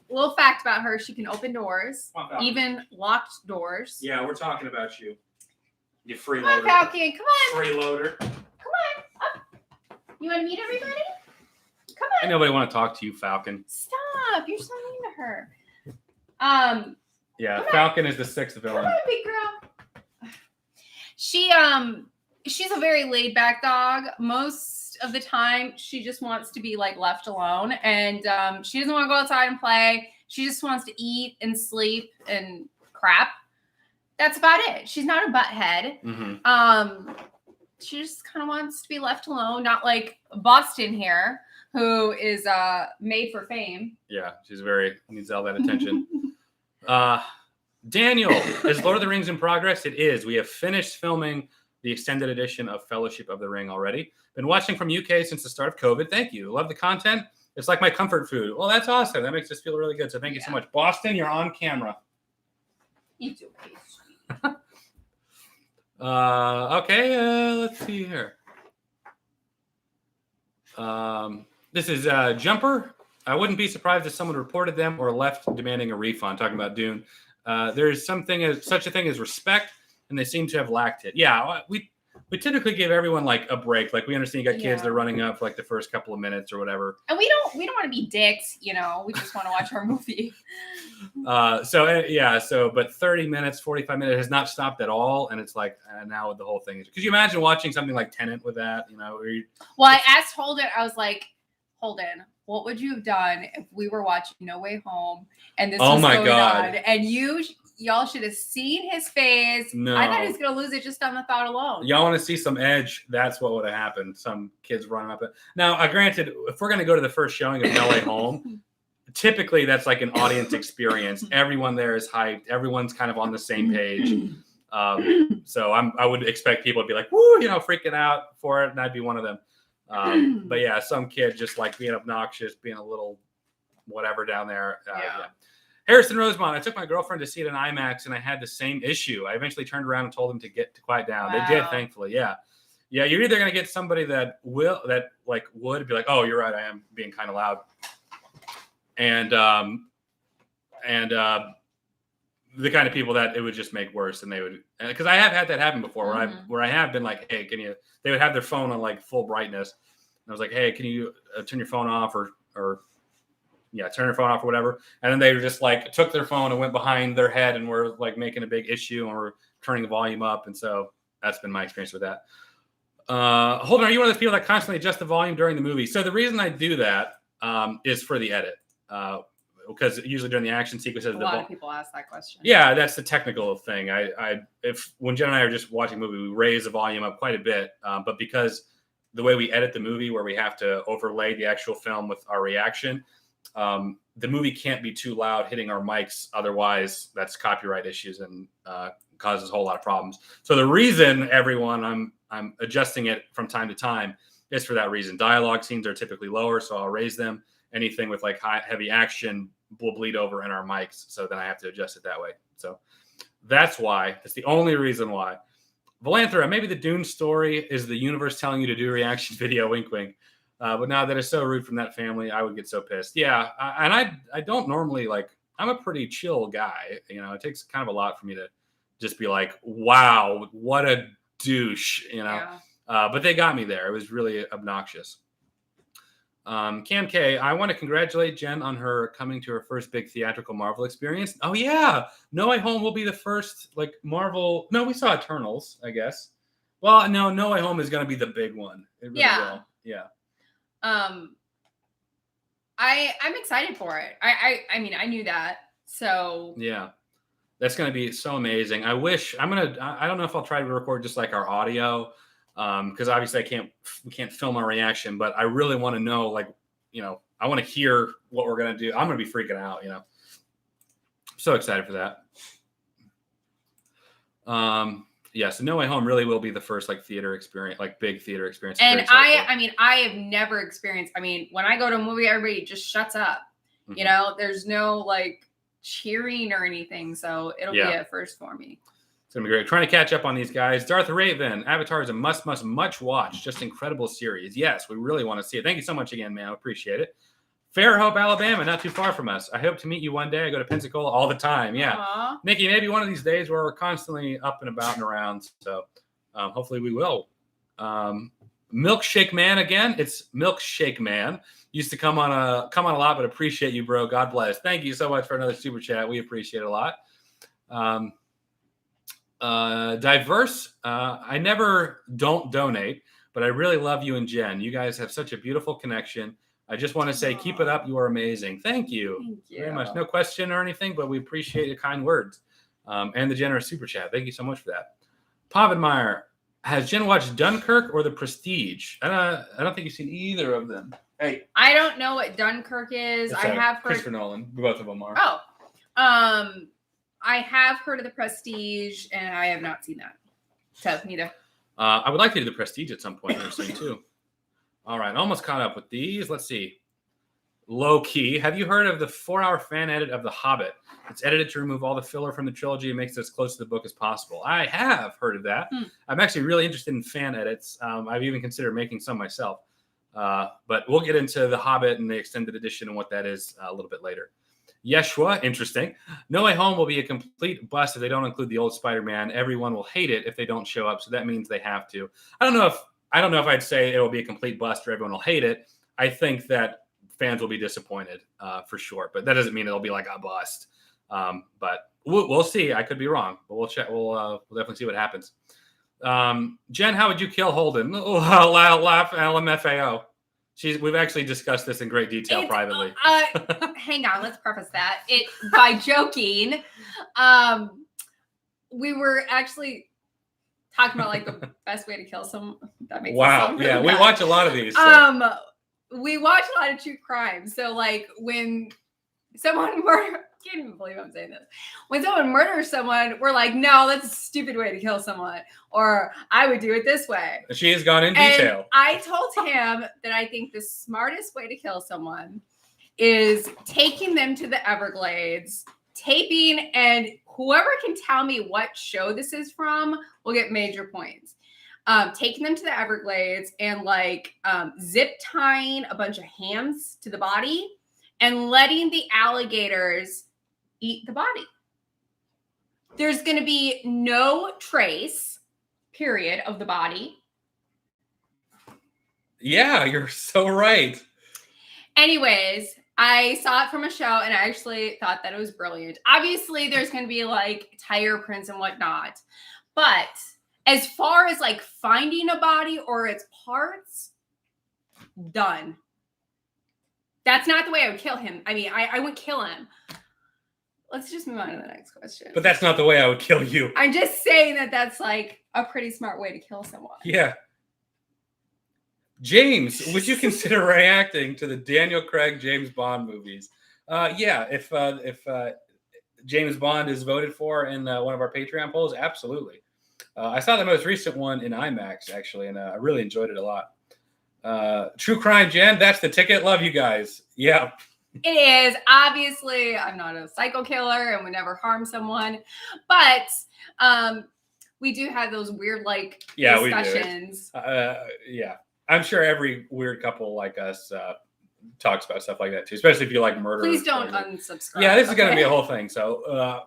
Little fact about her, she can open doors, even locked doors. Yeah, we're talking about you. You freeloader. Come on, Falcon. Come on. Freeloader. Come on. Up. You want to meet everybody? Come on. Ain't nobody want to talk to you, Falcon. Stop. You're so mean to her. Yeah, Falcon is the sixth villain. Come on, big girl. She's a very laid back dog. Most of the time, she just wants to be like left alone, and she doesn't want to go outside and play. She just wants to eat and sleep and crap. That's about it. She's not a butthead. Mm-hmm. She just kind of wants to be left alone, not like Boston here, who is made for fame. Yeah, she's needs all that attention. Daniel, is Lord of the Rings in progress? It is. We have finished filming the extended edition of Fellowship of the Ring already. Been watching from UK since the start of COVID. Thank you. Love the content. It's like my comfort food. Well, that's awesome. That makes us feel really good. So thank you so much. Boston, you're on camera. You do. Okay, let's see here. This is Jumper. I wouldn't be surprised if someone reported them or left demanding a refund. Talking about Dune. There is such a thing as respect, and they seem to have lacked it. Yeah, we typically give everyone like a break. Like we understand you got kids, they're running up for like the first couple of minutes or whatever. And we don't want to be dicks, We just want to watch our movie. But 30 minutes, 45 minutes has not stopped at all, and it's like now with the whole thing. Could you imagine watching something like Tenet with that? I asked Holden. I was like, Holden, what would you have done if we were watching No Way Home and this was going on? And y'all should have seen his face. No. I thought he was going to lose it just on the thought alone. Y'all want to see some edge? That's what would have happened. Some kids running up. Now, granted, if we're going to go to the first showing of No Way Home, typically that's like an audience experience. Everyone there is hyped. Everyone's kind of on the same page. So I would expect people to be like, woo, freaking out for it. And I'd be one of them. But yeah, some kid just like being obnoxious, being a little whatever down there. Yeah. Harrison Rosemont, I took my girlfriend to see it in IMAX and I had the same issue. I eventually turned around and told them to quiet down. Wow. They did, thankfully. Yeah. Yeah. You're either going to get somebody that would be like, oh, you're right. I am being kind of loud. And the kind of people that it would just make worse, and they would, because I have had that happen before, where I have been like, hey, they would have their phone on like full brightness, and I was like, hey, can you turn your phone off or turn your phone off or whatever, and then they just like took their phone and went behind their head and were like making a big issue and were turning the volume up, and so that's been my experience with that. Holden, are you one of those people that constantly adjust the volume during the movie? So the reason I do that is for the edit. Because usually during the action sequences, a lot of people ask that question. Yeah, that's the technical thing. When Jen and I are just watching a movie, we raise the volume up quite a bit. But because the way we edit the movie, where we have to overlay the actual film with our reaction, the movie can't be too loud hitting our mics. Otherwise, that's copyright issues and causes a whole lot of problems. So the reason, everyone, I'm adjusting it from time to time is for that reason. Dialogue scenes are typically lower, so I'll raise them. Anything with like heavy action will bleed over in our mics, so then I have to adjust it that way. So that's why. That's the only reason why. Valanthra, maybe the Dune story is the universe telling you to do a reaction video, wink, wink. But now that is so rude from that family, I would get so pissed. Yeah, I don't normally I'm a pretty chill guy. It takes kind of a lot for me to just be like, wow, what a douche, But they got me there. It was really obnoxious. Cam K, I want to congratulate Jen on her coming to her first big theatrical Marvel experience. Oh yeah, No Way Home will be the first like Marvel. No, we saw Eternals, I guess. Well, no, No Way Home is going to be the big one. It really will. Yeah. I'm excited for it. I mean, I knew that. So yeah, that's going to be so amazing. I don't know if I'll try to record just like our audio. Because obviously we can't film our reaction, but I really want to know, like, I want to hear what we're going to do. I'm going to be freaking out, so excited for that. Yeah, so No Way Home really will be the first like theater experience, like big theater experience. And I mean, I have never experienced, I mean, when I go to a movie, everybody just shuts up, there's no like cheering or anything. So it'll be a first for me. It's going to be great. Trying to catch up on these guys. Darth Raven, Avatar is a must watch. Just incredible series. Yes, we really want to see it. Thank you so much again, man. I appreciate it. Fairhope, Alabama, not too far from us. I hope to meet you one day. I go to Pensacola all the time. Yeah. Aww. Nikki, maybe one of these days where we're constantly up and about and around. So hopefully we will. Milkshake Man again. It's Milkshake Man. Used to come on a lot, but appreciate you, bro. God bless. Thank you so much for another super chat. We appreciate it a lot. Diverse. I never don't donate, but I really love you and Jen. You guys have such a beautiful connection. I just want to say, keep it up. You are amazing. Thank you very much. No question or anything, but we appreciate your kind words and the generous super chat. Thank you so much for that. Pavenmeyer, has Jen watched Dunkirk or The Prestige? I don't think you've seen either of them. Hey, I don't know what Dunkirk is. I have heard Christopher Nolan. Both of them are. Oh, I have heard of The Prestige, and I have not seen that. So, neither. I would like to do The Prestige at some point here soon, too. All right, almost caught up with these. Let's see. Low key. Have you heard of the 4-hour fan edit of The Hobbit? It's edited to remove all the filler from the trilogy and makes it as close to the book as possible. I have heard of that. I'm actually really interested in fan edits. I've even considered making some myself. But we'll get into The Hobbit and the extended edition and what that is a little bit later. Yeshua, interesting. No Way Home will be a complete bust if they don't include the old Spider-Man. Everyone will hate it if they don't show up, so that means they have to. I don't know if I'd say it will be a complete bust or everyone will hate it. I think that fans will be disappointed for sure, but that doesn't mean it'll be like a bust. But we'll see. I could be wrong, but we'll check. We'll definitely see what happens. Jen, how would you kill Holden? Laugh, LMFAO. We've actually discussed this in great detail privately. Hang on, let's preface that. By joking. We were actually talking about like the best way to kill someone. That makes wow. Really yeah, bad. We watch a lot of these. So. We watch a lot of true crime. So like when someone I can't even believe I'm saying this. When someone murders someone, we're like, no, that's a stupid way to kill someone. Or I would do it this way. She has gone in detail. And I told him that I think the smartest way to kill someone is taking them to the Everglades, taping, and whoever can tell me what show this is from will get major points. Taking them to the Everglades and like zip tying a bunch of hams to the body and letting the alligators eat the body. There's going to be no trace, period, of the body. Yeah, you're so right. Anyways, I saw it from a show and I actually thought that it was brilliant. Obviously, there's going to be like tire prints and whatnot. But as far as like finding a body or its parts, done. That's not the way I would kill him. I mean, I wouldn't kill him. Let's just move on to the next question. But that's not the way I would kill you. I'm just saying that that's like a pretty smart way to kill someone. Yeah. James, would you consider reacting to the Daniel Craig James Bond movies? Yeah, if James Bond is voted for in one of our Patreon polls, absolutely. I saw the most recent one in IMAX, actually, and I really enjoyed it a lot. True Crime, Jen, that's the ticket. Love you guys. Yeah. It is. Obviously, I'm not a psycho killer and would never harm someone. But we do have those weird, like, discussions. We do. Yeah. I'm sure every weird couple like us talks about stuff like that, too, especially if you like murder. Please don't unsubscribe. Yeah, this is going to be a whole thing. So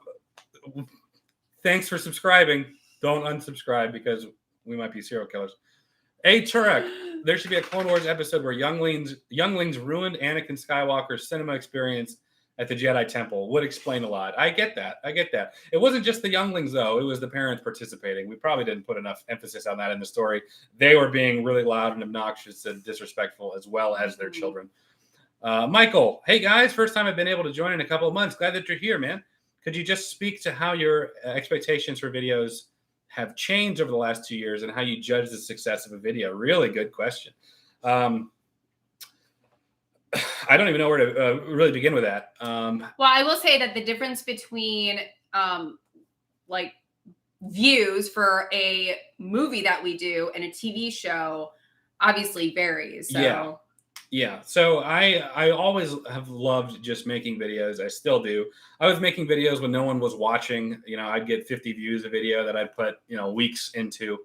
thanks for subscribing. Don't unsubscribe because we might be serial killers. Hey, Turek, there should be a Clone Wars episode where younglings ruined Anakin Skywalker's cinema experience at the Jedi Temple. Would explain a lot. I get that. It wasn't just the younglings, though. It was the parents participating. We probably didn't put enough emphasis on that in the story. They were being really loud and obnoxious and disrespectful, as well as their children. Michael, hey, guys. First time I've been able to join in a couple of months. Glad that you're here, man. Could you just speak to how your expectations for videos have changed over the last 2 years and how you judge the success of a video? Really good question. I don't even know where to really begin with that. Well, I will say that the difference between like views for a movie that we do and a TV show obviously varies. So. Yeah. So I always have loved just making videos. I still do. I was making videos when no one was watching. I'd get 50 views a video that I'd put, weeks into.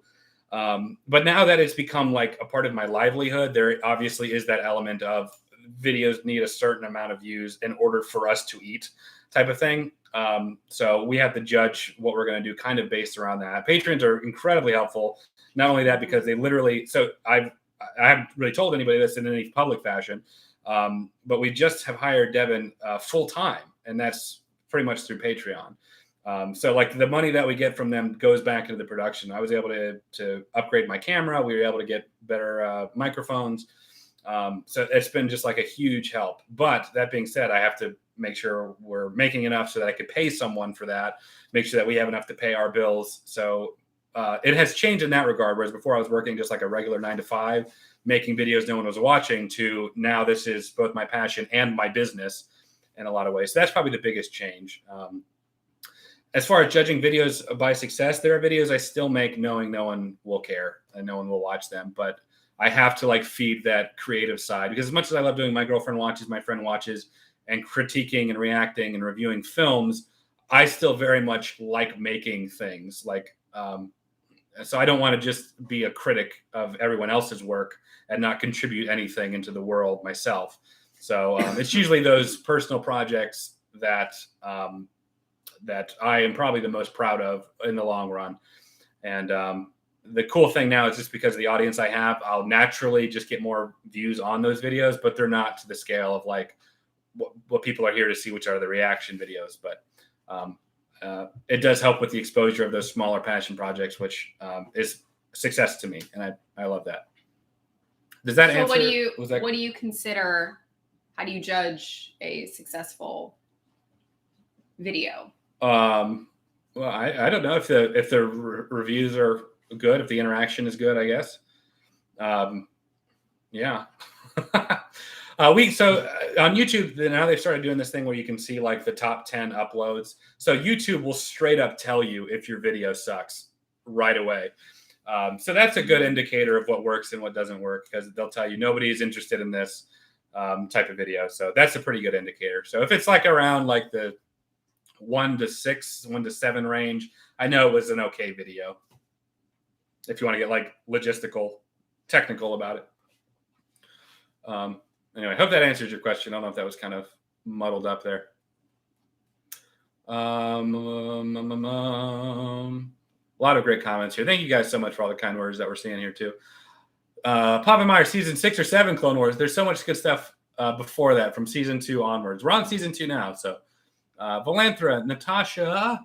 But now that it's become like a part of my livelihood, there obviously is that element of videos need a certain amount of views in order for us to eat type of thing. So we have to judge what we're going to do kind of based around that. Patrons are incredibly helpful. Not only that, because they literally, I haven't really told anybody this in any public fashion, but we just have hired Devin full time, and that's pretty much through Patreon. So like the money that we get from them goes back into the production. I was able to upgrade my camera. We were able to get better microphones. So it's been just like a huge help. But that being said, I have to make sure we're making enough so that I could pay someone for that, make sure that we have enough to pay our bills. So it has changed in that regard. Whereas before I was working just like a regular 9 to 5, making videos no one was watching, to now this is both my passion and my business in a lot of ways. So that's probably the biggest change. As far as judging videos by success, there are videos I still make knowing no one will care and no one will watch them. But I have to like feed that creative side, because as much as I love doing my girlfriend watches, my friend watches, and critiquing and reacting and reviewing films, I still very much like making things. So I don't want to just be a critic of everyone else's work and not contribute anything into the world myself. So it's usually those personal projects that that I am probably the most proud of in the long run. And the cool thing now is just because of the audience I have, I'll naturally just get more views on those videos, but they're not to the scale of like what people are here to see, which are the reaction videos. But it does help with the exposure of those smaller passion projects, which is success to me. And I love that. Does that answer? What do you consider, how do you judge a successful video? Well, I don't know if the reviews are good, if the interaction is good, I guess. Yeah. So on YouTube, now they've started doing this thing where you can see like the top 10 uploads. So YouTube will straight up tell you if your video sucks right away. So that's a good indicator of what works and what doesn't work, because they'll tell you nobody is interested in this type of video. So that's a pretty good indicator. So if it's like around like the 1 to 6, 1 to 7 range, I know it was an okay video. If you want to get like technical about it. Anyway, I hope that answers your question. I don't know if that was kind of muddled up there. A lot of great comments here. Thank you guys so much for all the kind words that we're seeing here too. Papa Meyer, season 6 or 7 Clone Wars. There's so much good stuff before that, from season 2 onwards. We're on season 2 now. So Valanthra, Natasha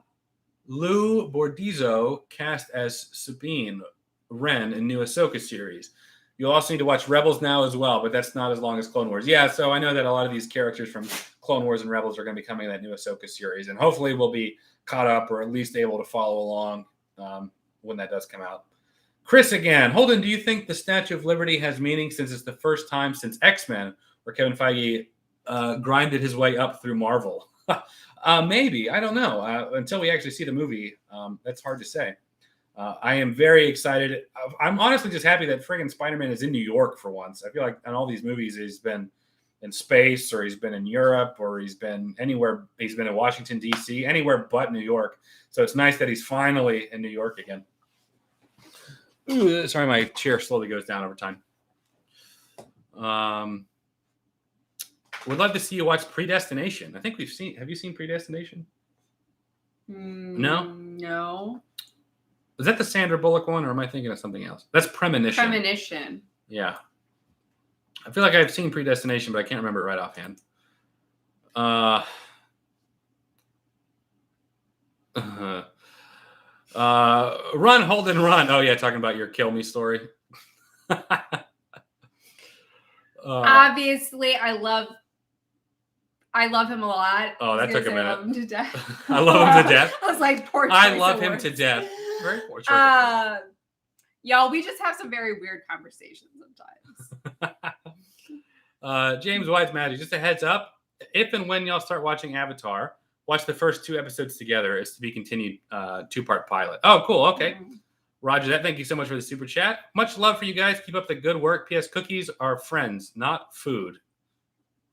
Lou Bordizzo cast as Sabine Wren in new Ahsoka series. You'll also need to watch Rebels now as well, but that's not as long as Clone Wars. Yeah, so I know that a lot of these characters from Clone Wars and Rebels are going to be coming in that new Ahsoka series, and hopefully we'll be caught up or at least able to follow along when that does come out. Chris again. Holden, do you think the Statue of Liberty has meaning since it's the first time since X-Men where Kevin Feige grinded his way up through Marvel? Maybe. I don't know. Until we actually see the movie, that's hard to say. I am very excited. I'm honestly just happy that friggin' Spider-Man is in New York for once. I feel like in all these movies, he's been in space, or he's been in Europe, or he's been anywhere. He's been in Washington, D.C., anywhere but New York. So it's nice that he's finally in New York again. Ooh, sorry, my chair slowly goes down over time. Would love to see you watch Predestination. I think have you seen Predestination? No. Is that the Sandra Bullock one, or am I thinking of something else? That's Premonition. Premonition. Yeah. I feel like I've seen Predestination, but I can't remember it right offhand. Run, Holden, run. Oh, yeah, talking about your kill me story. Obviously, I love him a lot. Oh, that took a minute. I love him to death. I love him to death. I was like, poor choice I love of him words. to death. Very poor choice. Y'all, we just have some very weird conversations sometimes. James White's Magic, just a heads up. If and when y'all start watching Avatar, watch the first 2 episodes together. It's to be continued 2-part pilot. Oh, cool. Okay. Mm-hmm. Roger that. Thank you so much for the super chat. Much love for you guys. Keep up the good work. P.S. Cookies are friends, not food.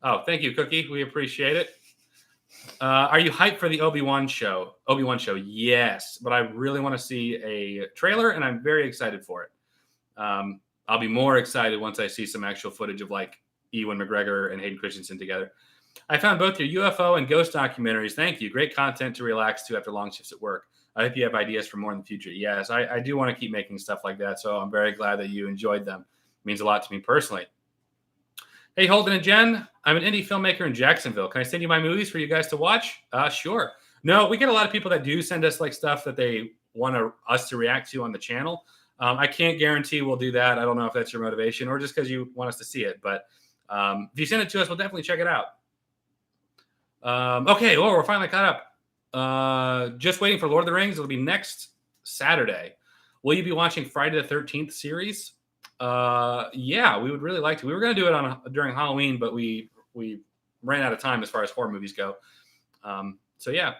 Oh, thank you, Cookie. We appreciate it. Are you hyped for the Obi-Wan show? Yes, but I really want to see a trailer, and I'm very excited for it. I'll be more excited once I see some actual footage of like Ewan McGregor and Hayden Christensen together. I found both your UFO and ghost documentaries. Thank you. Great content to relax to after long shifts at work. I hope you have ideas for more in the future. Yes, I do want to keep making stuff like that, so I'm very glad that you enjoyed them. It means a lot to me personally. Hey, Holden and Jen, I'm an indie filmmaker in Jacksonville. Can I send you my movies for you guys to watch? Sure. No, we get a lot of people that do send us like stuff that they want us to react to on the channel. I can't guarantee we'll do that. I don't know if that's your motivation or just because you want us to see it. But if you send it to us, we'll definitely check it out. Okay, well, we're finally caught up. Just waiting for Lord of the Rings. It'll be next Saturday. Will you be watching Friday the 13th series? Yeah, we would really like to. We were going to do it during Halloween, but we ran out of time as far as horror movies go. So yeah,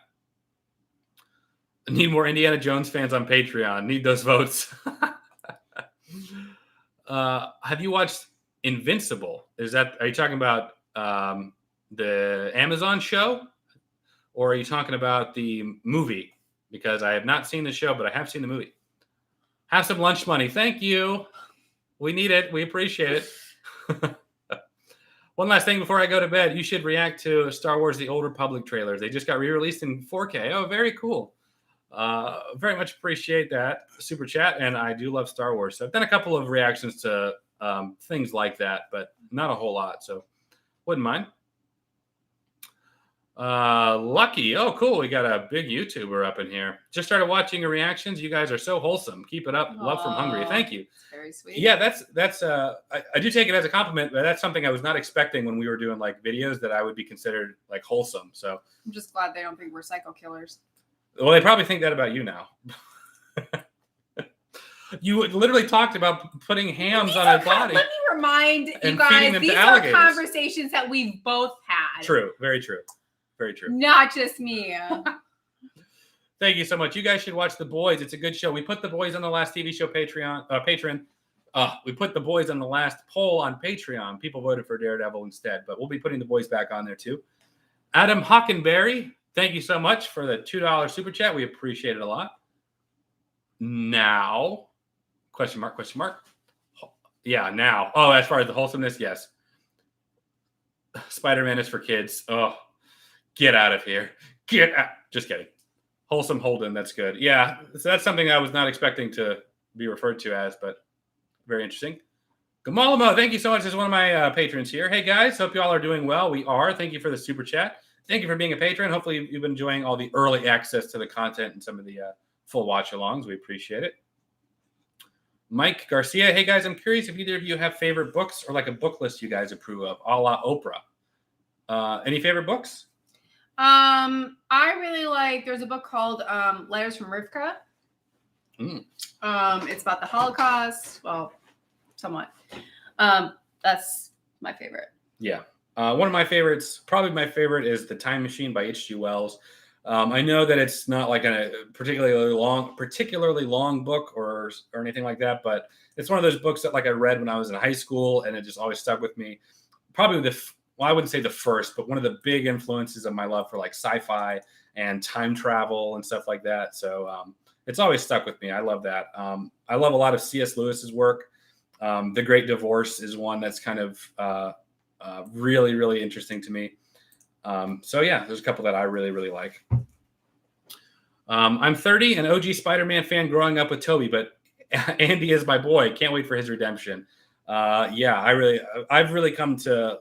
need more Indiana Jones fans on Patreon. Need those votes. Have you watched Invincible? Are you talking about the Amazon show, or are you talking about the movie? Because I have not seen the show, but I have seen the movie. Have some lunch money. Thank you. We need it. We appreciate it. One last thing before I go to bed. You should react to Star Wars The Old Republic trailers. They just got re-released in 4K. Oh, very cool. Very much appreciate that super chat. And I do love Star Wars. So I've done a couple of reactions to things like that, but not a whole lot. So wouldn't mind. Lucky. Oh, cool. We got a big YouTuber up in here. Just started watching your reactions. You guys are so wholesome. Keep it up. Love from Hungary. Thank you. Very sweet. Yeah, that's I do take it as a compliment, but that's something I was not expecting when we were doing like videos that I would be considered like wholesome. So I'm just glad they don't think we're psycho killers. Well, they probably think that about you now. You literally talked about putting hams on a body. Let me remind you guys, these are conversations that we've both had. True. Very true. Very true. Not just me. Thank you so much. You guys should watch The Boys. It's a good show. We put The Boys on the last TV show Patreon. We put The Boys on the last poll on Patreon. People voted for Daredevil instead, but we'll be putting The Boys back on there too. Adam Hockenberry, thank you so much for the $2 super chat. We appreciate it a lot. Now, question mark. Yeah, now. Oh, as far as the wholesomeness, yes. Spider-Man is for kids. Oh, get out of here. Get out. Just kidding. Wholesome Holden. That's good. Yeah. So that's something I was not expecting to be referred to as, but very interesting. Gamalamo, thank you so much as one of my patrons here. Hey, guys. Hope you all are doing well. We are. Thank you for the super chat. Thank you for being a patron. Hopefully you've been enjoying all the early access to the content and some of the full watch-alongs. We appreciate it. Mike Garcia. Hey, guys. I'm curious if either of you have favorite books or like a book list you guys approve of, a la Oprah. Any favorite books? I really like, there's a book called Letters from Rivka. It's about the Holocaust. Well, somewhat. That's my favorite. Yeah. One of my favorites, probably my favorite, is The Time Machine by H.G. Wells. I know that it's not like a particularly long book or anything like that, but it's one of those books that like I read when I was in high school, and it just always stuck with me. Probably I wouldn't say the first, but one of the big influences of my love for like sci-fi and time travel and stuff like that. So it's always stuck with me. I love that. I love a lot of C.S. Lewis's work. The Great Divorce is one that's kind of really, really interesting to me. So yeah, there's a couple that I really, really like. I'm 30, an OG Spider-Man fan growing up with Tobey, but Andy is my boy. Can't wait for his redemption. Yeah, I've really come to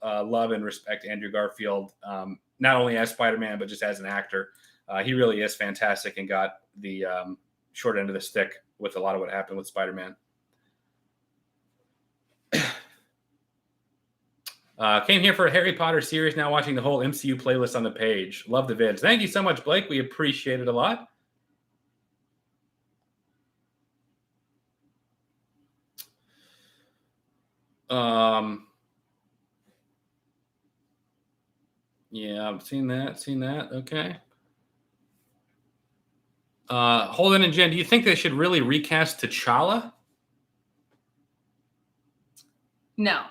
love and respect Andrew Garfield, not only as Spider-Man, but just as an actor. He really is fantastic and got the short end of the stick with a lot of what happened with Spider-Man. Came here for a Harry Potter series, now watching the whole MCU playlist on the page. Love the vids. Thank you so much, Blake. We appreciate it a lot. Yeah, I've seen that. Okay. Holden and Jen, do you think they should really recast T'Challa? No,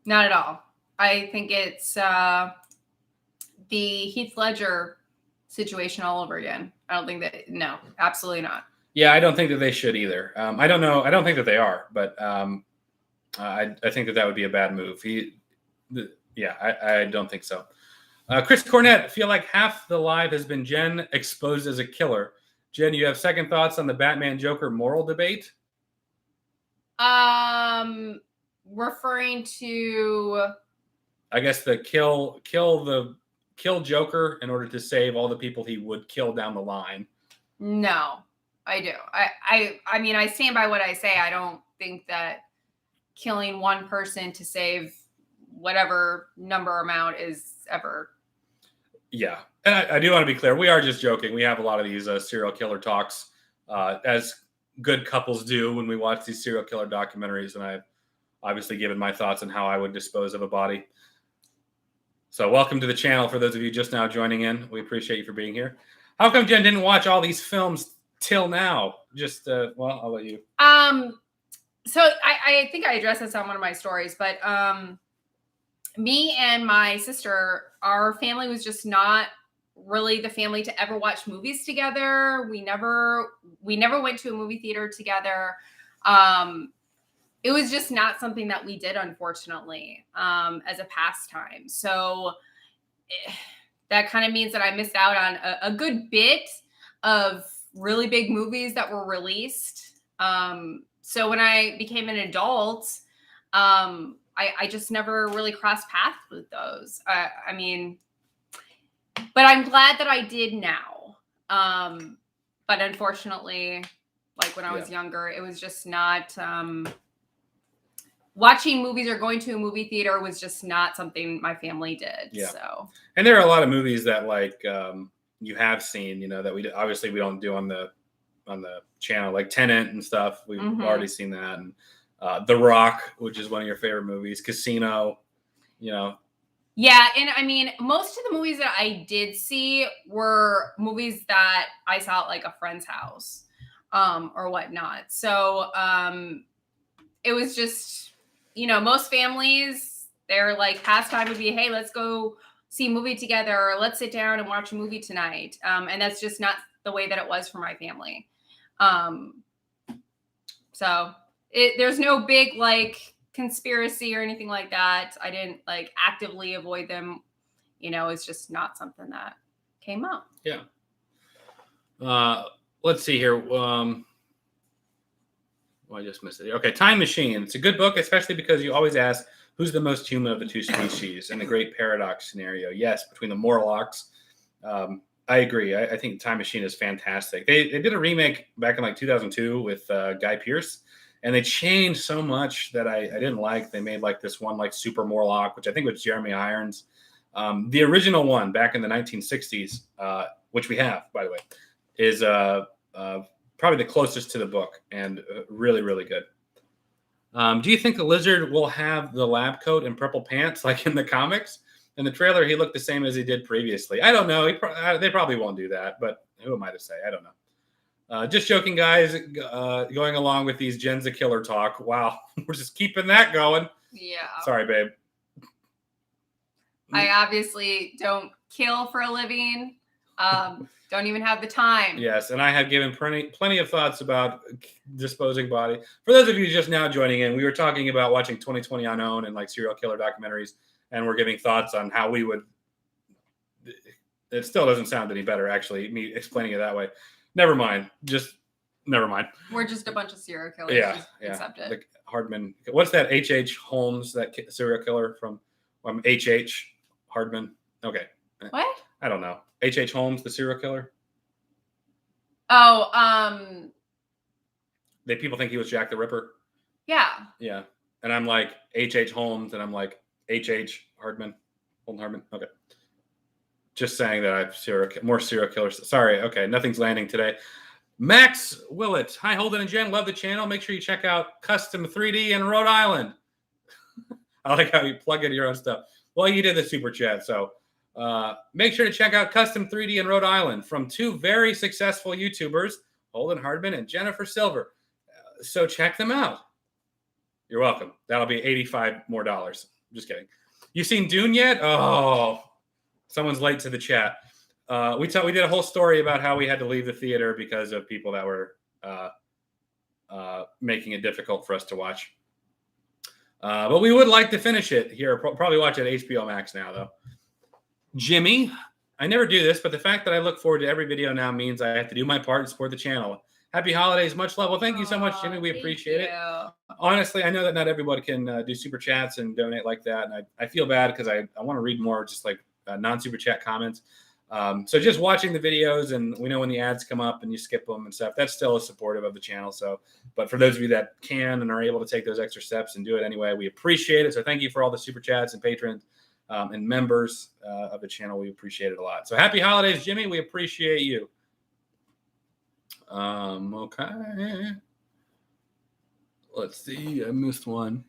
not at all. I think it's the Heath Ledger situation all over again. I don't think that. No, absolutely not. Yeah, I don't think that they should either. I don't know. I don't think that they are, but I think that would be a bad move. I don't think so. Chris Cornett, feel like half the live has been Jen exposed as a killer. Jen, you have second thoughts on the Batman Joker moral debate? Referring to, I guess the kill Joker in order to save all the people he would kill down the line. No, I do. I mean, I stand by what I say. I don't think that killing one person to save whatever number amount is ever. Yeah. And I do want to be clear. We are just joking. We have a lot of these serial killer talks as good couples do when we watch these serial killer documentaries. And I've obviously given my thoughts on how I would dispose of a body. So welcome to the channel for those of you just now joining in. We appreciate you for being here. How come Jen didn't watch all these films till now? Just, well, I'll let you. So I think I addressed this on one of my stories, but me and my sister, our family was just not really the family to ever watch movies together. We never went to a movie theater together. It was just not something that we did, unfortunately, as a pastime. So that kind of means that I missed out on a good bit of really big movies that were released. So when I became an adult, I just never really crossed paths with those. I mean, but I'm glad that I did now. But unfortunately, like when I was younger, it was just not, watching movies or going to a movie theater was just not something my family did. Yeah. So, and there are a lot of movies that like, you have seen, you know, that we don't do on the channel, like Tenet and stuff. We've already seen that. And The Rock, which is one of your favorite movies, Casino, you know. Yeah, and I mean, most of the movies that I did see were movies that I saw at like a friend's house, or whatnot. So it was just, you know, most families, their like pastime would be, hey, let's go see a movie together, or let's sit down and watch a movie tonight. And that's just not the way that it was for my family. So there's no big like conspiracy or anything like that. I didn't like actively avoid them. You know, it's just not something that came up. Yeah. Let's see here. I just missed it. Okay, Time Machine. It's a good book, especially because you always ask who's the most human of the two species in the great paradox scenario. Yes, between the Morlocks. I agree. I think Time Machine is fantastic. They did a remake back in like 2002 with Guy Pearce, and they changed so much that I didn't like. They made like this one like Super Morlock, which I think was Jeremy Irons. The original one back in the 1960s, which we have, by the way, is probably the closest to the book and really, really good. Do you think the Lizard will have the lab coat and purple pants like in the comics? In the trailer, he looked the same as he did previously. I don't know. They probably won't do that, but who am I to say? I don't know. Just joking, guys. Going along with these Jen's a Killer talk. Wow. We're just keeping that going. Yeah. Sorry, babe. I obviously don't kill for a living. Don't even have the time. Yes, and I have given plenty of thoughts about disposing body. For those of you just now joining in, we were talking about watching 2020 Unknown and like serial killer documentaries, and we're giving thoughts on how we would It still doesn't sound any better, actually, me explaining it that way. Never mind. Just never mind. We're just a bunch of serial killers. Yeah, just yeah. accept it. Like Hardman. What's that? H.H. Holmes, that serial killer from H.H. Hardman. Okay. What? I don't know. H.H. Holmes, the serial killer. Oh, People think he was Jack the Ripper. Yeah. Yeah. And I'm like H.H. Holmes, and I'm like H.H. Hardman. Holden Hardman. Okay. Just saying that I've more serial killers. Sorry. Okay. Nothing's landing today. Max Willett. Hi, Holden and Jen. Love the channel. Make sure you check out Custom 3D in Rhode Island. I like how you plug in your own stuff. Well, you did the super chat. So make sure to check out Custom 3D in Rhode Island from two very successful YouTubers, Holden Hardman and Jennifer Silver. So check them out. You're welcome. That'll be $85 more. Just kidding. You seen Dune yet? Oh, someone's late to the chat. We did a whole story about how we had to leave the theater because of people that were making it difficult for us to watch. But we would like to finish it here. Probably watch it at HBO Max now, though. Jimmy, I never do this, but the fact that I look forward to every video now means I have to do my part and support the channel. Happy holidays. Much love. Well, thank you so much, Jimmy. We appreciate it. Honestly, I know that not everybody can do super chats and donate like that. And I feel bad because I want to read more just like non-super chat comments. So just watching the videos, and we know when the ads come up and you skip them and stuff, that's still supportive of the channel. So, but for those of you that can and are able to take those extra steps and do it anyway, we appreciate it. So thank you for all the super chats and patrons and members of the channel. We appreciate it a lot. So happy holidays, Jimmy. We appreciate you. Okay. Let's see. I missed one.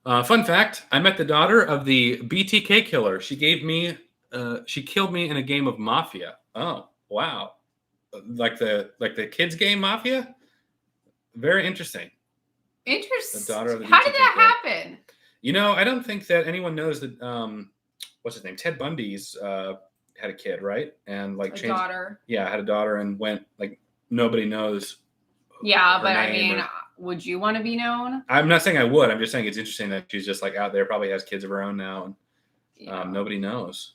Fun fact, I met the daughter of the BTK killer. She killed me in a game of Mafia. Oh, wow. Like the kids game Mafia? Very interesting. Interesting. The daughter of the How BTK did that killer. happen? You know, I don't think that anyone knows that, what's his name? Ted Bundy's had a kid, right? And like a daughter. Yeah, had a daughter and went like nobody knows. Yeah, but I mean, would you want to be known? I'm not saying I would. I'm just saying it's interesting that she's just like out there, probably has kids of her own now, and nobody knows.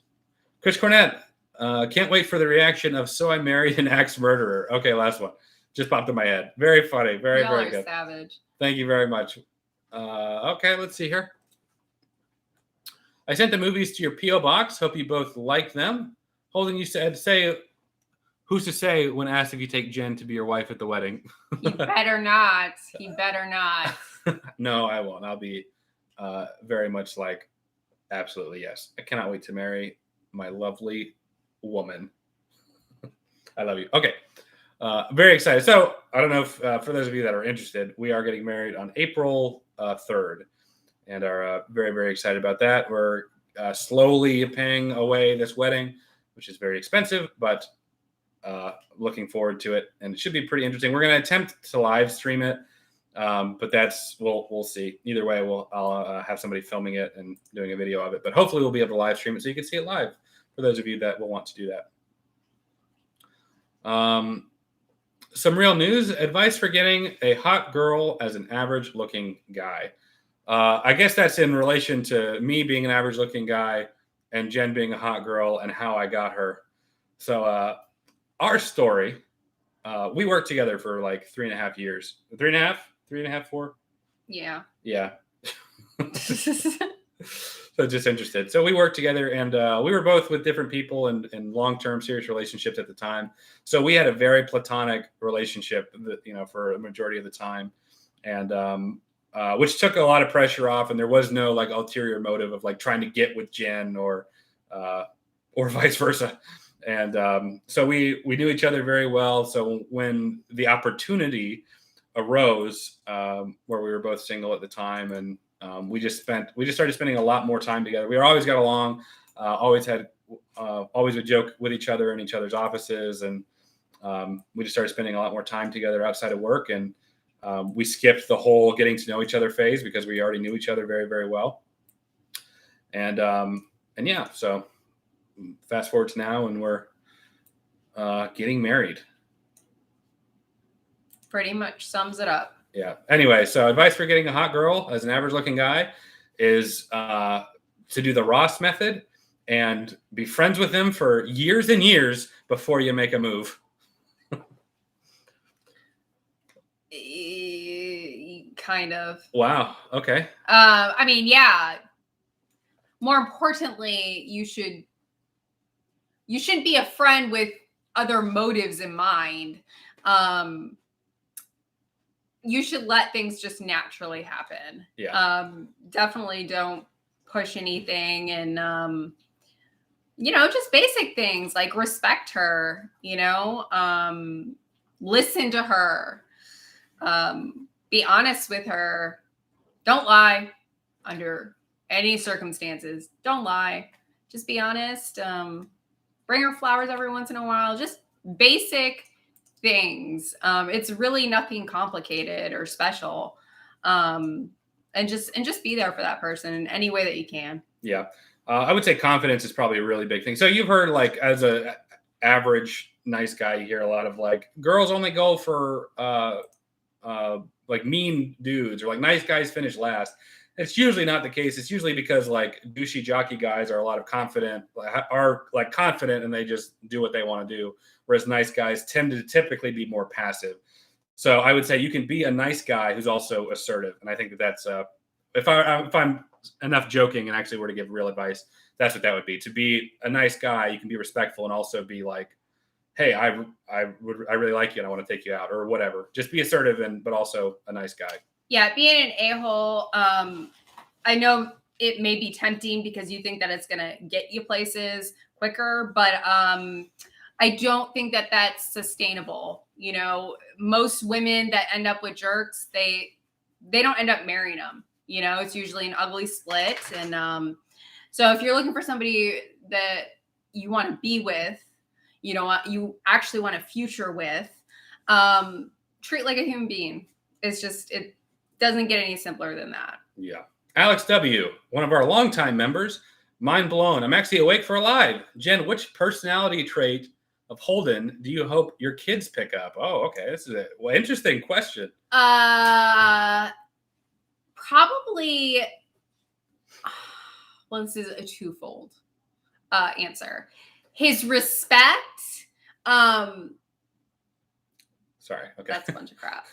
Chris Cornett, can't wait for the reaction of "So I Married an Axe Murderer." Okay, last one just popped in my head. Very funny, very good. Savage. Thank you very much. Okay, let's see here. I sent the movies to your P.O. box. Hope you both like them. Holden, you said, who's to say when asked if you take Jen to be your wife at the wedding? He better not. He better not. No, I won't. I'll be very much like, absolutely, yes. I cannot wait to marry my lovely woman. I love you. Okay. Very excited. So I don't know if for those of you that are interested, we are getting married on April 3rd and are very, very excited about that. We're slowly paying away this wedding, which is very expensive, but looking forward to it. And it should be pretty interesting. We're going to attempt to live stream it, but we'll see. Either way, I'll have somebody filming it and doing a video of it, but hopefully we'll be able to live stream it so you can see it live for those of you that will want to do that. Some real news, advice for getting a hot girl as an average looking guy. I guess that's in relation to me being an average looking guy and Jen being a hot girl and how I got her. So our story, we worked together for like 3.5 years. 3.5, 4? Yeah. Yeah. So just interested. So we worked together, and we were both with different people and long-term serious relationships at the time. So we had a very platonic relationship, for a majority of the time, and which took a lot of pressure off. And there was no like ulterior motive of like trying to get with Jen or vice versa. And so we knew each other very well. So when the opportunity arose, where we were both single at the time, and we just started spending a lot more time together. We always got along, always would joke with each other in each other's offices. And we just started spending a lot more time together outside of work. And we skipped the whole getting to know each other phase because we already knew each other very, very well. And yeah, so fast forward to now, and we're getting married. Pretty much sums it up. Yeah. Anyway, so advice for getting a hot girl as an average looking guy is to do the Ross method and be friends with them for years and years before you make a move. Kind of. Wow. Okay. I mean, yeah. More importantly, you shouldn't be a friend with other motives in mind. You should let things just naturally happen. Yeah. Definitely don't push anything, and just basic things like respect her, listen to her, be honest with her, don't lie under any circumstances. Don't lie, just be honest. Bring her flowers every once in a while, just basic things. It's really nothing complicated or special. And just be there for that person in any way that you can. Yeah. I would say confidence is probably a really big thing. So you've heard, like, as a average nice guy, you hear a lot of like girls only go for like mean dudes, or like nice guys finish last. It's usually not the case. It's usually because like douchey jockey guys are confident and they just do what they want to do. Whereas nice guys tend to typically be more passive. So I would say you can be a nice guy who's also assertive. And I think that's if I'm enough joking and actually were to give real advice, that's what that would be. To be a nice guy, you can be respectful and also be like, hey, I really like you and I want to take you out, or whatever. Just be assertive but also a nice guy. Yeah, being an a-hole, I know it may be tempting because you think that it's going to get you places quicker, but I don't think that that's sustainable. Most women that end up with jerks, they don't end up marrying them. It's usually an ugly split. And so if you're looking for somebody that you want to be with, you actually want a future with, treat like a human being. It's just, it doesn't get any simpler than that. Yeah. Alex W., one of our longtime members, mind blown. I'm actually awake for a live. Jen, which personality trait of Holden do you hope your kids pick up? Oh, okay. This is an interesting question. Probably, well, this is a twofold answer. His respect. Sorry. Okay. That's a bunch of crap.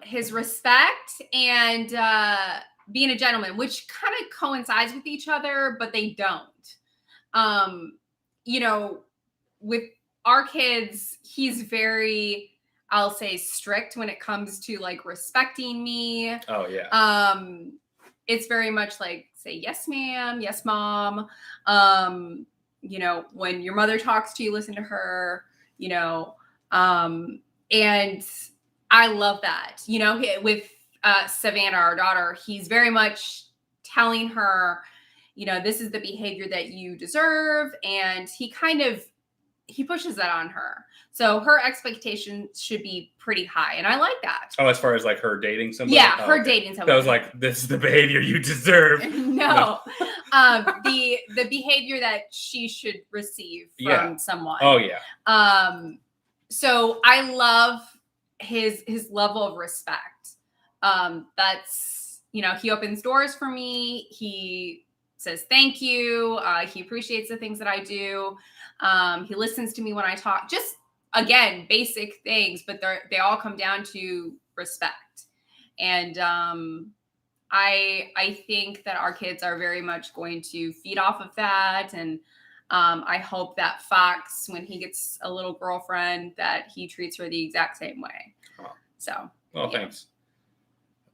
His respect and being a gentleman, which kind of coincides with each other, but they don't. With our kids, he's very, I'll say, strict when it comes to like respecting me. Oh yeah. It's very much like, say yes, ma'am, yes, mom. When your mother talks to you, listen to her. And I love that. With Savannah, our daughter, he's very much telling her, this is the behavior that you deserve. And he pushes that on her. So her expectations should be pretty high. And I like that. Oh, as far as like her dating somebody? Yeah, her dating somebody. That was like, this is the behavior you deserve. No. The behavior that she should receive from someone. Oh, yeah. So I love his level of respect. That's, he opens doors for me. He says, thank you. He appreciates the things that I do. He listens to me when I talk, just again, basic things, but they all come down to respect. And, I think that our kids are very much going to feed off of that. And, I hope that Fox, when he gets a little girlfriend, that he treats her the exact same way. Oh. So. Well, yeah. Thanks.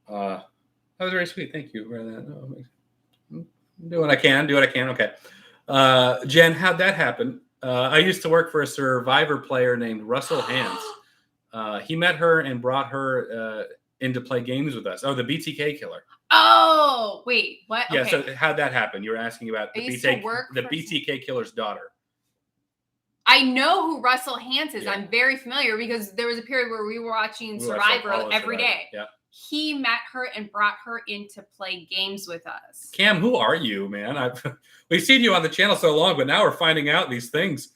That was very sweet. Thank you for that. Do what I can. Okay. Jen, how'd that happen? I used to work for a Survivor player named Russell Hans. He met her and brought her in to play games with us. Oh, the BTK killer. Oh, wait, what? Yeah, okay. So how'd that happen? You were asking about the BTK killer's daughter. I know who Russell Hans is. Yeah. I'm very familiar because there was a period where we were watching Survivor every day. Yeah. He met her and brought her in to play games with us. Cam, who are you, man? We've seen you on the channel so long, but now we're finding out these things.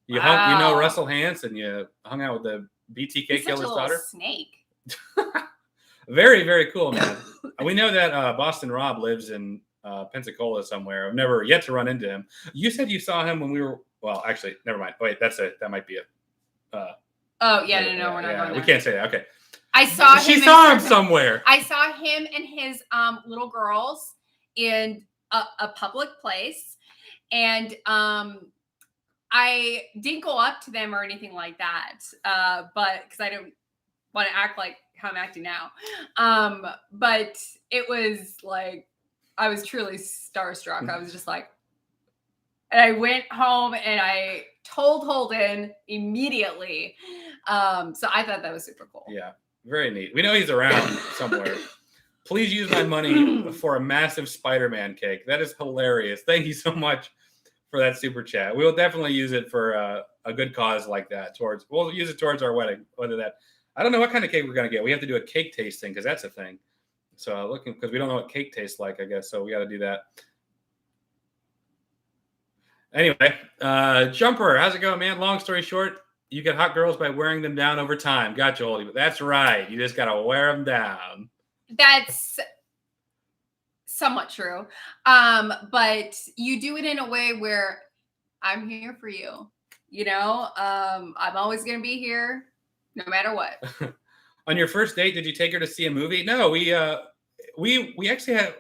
You know Russell Hans, and you hung out with the BTK killer's daughter. Snake. Very, very cool, man. We know that Boston Rob lives in Pensacola somewhere. I've never yet to run into him. You said you saw him when we were. Well, actually, never mind. Wait, that might be it. Oh yeah, no, we're not going there. We can't say that. Okay. I saw him. She saw him somewhere. I saw him and his little girls in a public place, and I didn't go up to them or anything like that, but because I don't want to act like how I'm acting now. But it was like I was truly starstruck. I was just like, and I went home and I told Holden immediately. So I thought that was super cool. Yeah, very neat. We know he's around somewhere. Please use my money for a massive Spider-Man cake. That is hilarious. Thank you so much for that super chat. We will definitely use it for a good cause like that. We'll use it towards our wedding. I don't know what kind of cake we're gonna get. We have to do a cake tasting because that's a thing. So looking because we don't know what cake tastes like, I guess. So we got to do that. Anyway, Jumper, how's it going, man? Long story short, you get hot girls by wearing them down over time. Gotcha, Oldie. That's right. You just gotta wear them down. That's somewhat true. But you do it in a way where I'm here for you. You know, I'm always gonna be here, no matter what. On your first date, did you take her to see a movie? No, we actually had.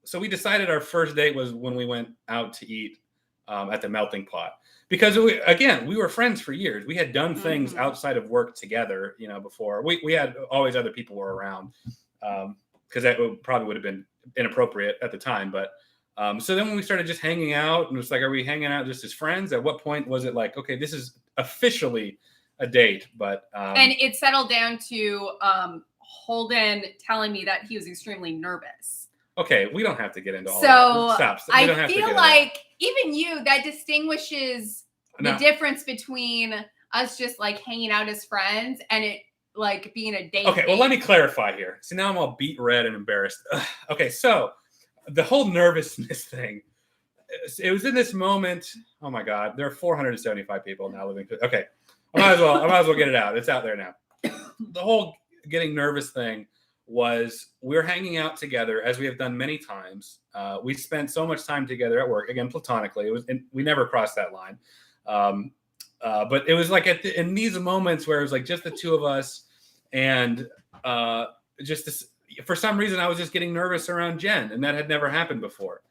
So we decided our first date was when we went out to eat at the Melting Pot because we were friends for years. We had done things outside of work together, you know. Before we had always other people were around because that probably would have been inappropriate at the time. But so then when we started just hanging out, and it was like, are we hanging out just as friends? At what point was it like, okay, this is officially a date? But and it settled down to Holden telling me that he was extremely nervous. Okay, we don't have to get into all that. Stop. I feel like even you, that distinguishes the difference between us just like hanging out as friends and it like being a date. Okay, well, let me clarify here. See, now I'm all beat red and embarrassed. Okay, so the whole nervousness thing, it was in this moment. Oh my God, there are 475 people now living. Okay, I might as well get it out. It's out there now. The whole getting nervous thing was we're hanging out together as we have done many times. We spent so much time together at work, again, platonically. We never crossed that line. But it was like in these moments where it was like just the two of us and for some reason I was just getting nervous around Jen, and that had never happened before.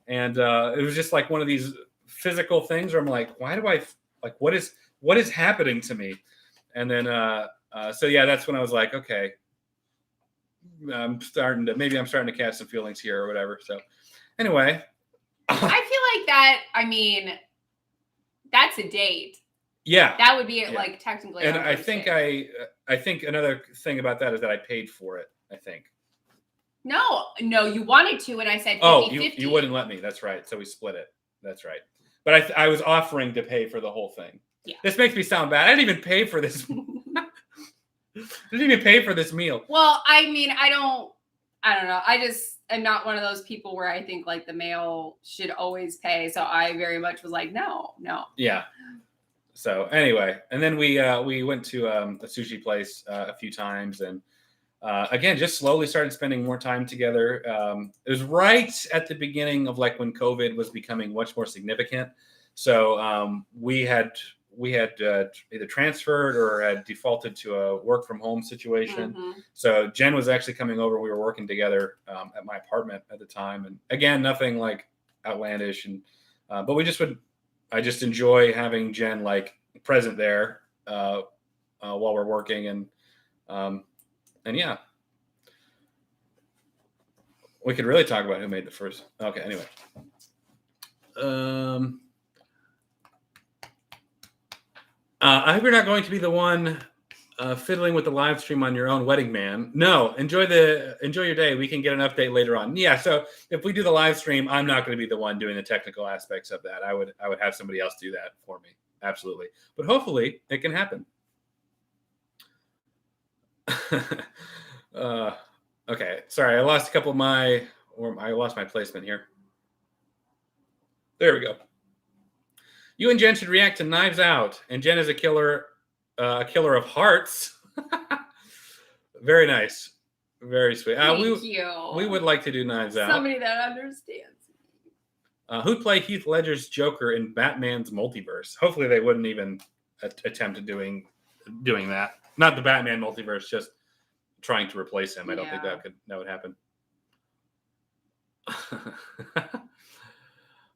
And it was just like one of these physical things where I'm like, why do I like, what is happening to me? And then, so yeah, that's when I was like, okay, I'm starting to catch some feelings here or whatever. So anyway, I feel like that. I mean, that's a date. Yeah, that would be it. Yeah. Like technically. And I think I think another thing about that is that I paid for it. I think. No, you wanted to, and I said 50-50. Oh, you wouldn't let me. That's right. So we split it. That's right. But I was offering to pay for the whole thing. Yeah. This makes me sound bad. I didn't even pay for this. I didn't even pay for this meal. Well, I mean, I don't know. I just am not one of those people where I think like the male should always pay. So I very much was like, no. Yeah. So anyway, and then we went to a sushi place a few times, and again, just slowly started spending more time together. It was right at the beginning of like when COVID was becoming much more significant. So we had either transferred or had defaulted to a work from home situation. Mm-hmm. So Jen was actually coming over. We were working together at my apartment at the time. And again, nothing like outlandish. And, but I just enjoy having Jen like present there while we're working. And yeah, we could really talk about who made the first. Okay. Anyway. I hope you're not going to be the one fiddling with the live stream on your own wedding, man. No, enjoy your day. We can get an update later on. Yeah, so if we do the live stream, I'm not going to be the one doing the technical aspects of that. I would have somebody else do that for me. Absolutely. But hopefully it can happen. Okay, sorry, I lost I lost my placement here. There we go. You and Jen should react to Knives Out, and Jen is a killer of hearts. Very nice, very sweet. Thank you. We would like to do Knives Out. Somebody that understands Who'd play Heath Ledger's Joker in Batman's multiverse? Hopefully they wouldn't even attempt doing that. Not the Batman multiverse, just trying to replace him. I don't think that would happen.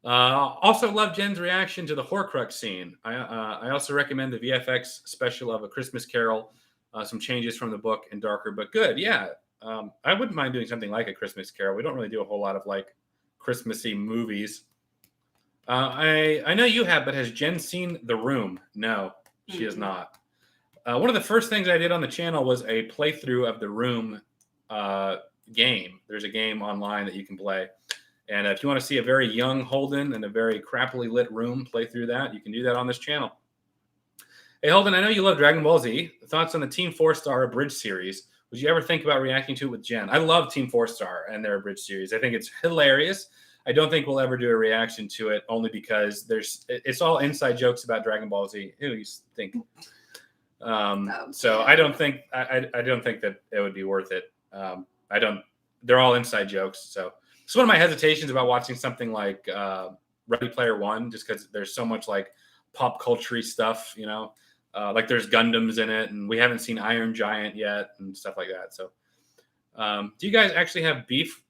Also love Jen's reaction to the Horcrux scene. I also recommend the VFX special of A Christmas Carol. Some changes from the book and darker, but good. Yeah. I wouldn't mind doing something like A Christmas Carol. We don't really do a whole lot of like Christmassy movies. I know you have, but has Jen seen The Room? No, she has not. One of the first things I did on the channel was a playthrough of The Room game. There's a game online that you can play. And if you want to see a very young Holden and a very crappily lit room play through that, you can do that on this channel. Hey, Holden, I know you love Dragon Ball Z. Thoughts on the Team 4-Star Abridged series? Would you ever think about reacting to it with Jen? I love Team 4-Star and their Abridged series. I think it's hilarious. I don't think we'll ever do a reaction to it, only because it's all inside jokes about Dragon Ball Z. Ew, you stink. So I don't think that it would be worth it. They're all inside jokes. So it's one of my hesitations about watching something like Ready Player One, just because there's so much like pop culture stuff, you know, like there's Gundams in it, and we haven't seen Iron Giant yet and stuff like that. So do you guys actually have beef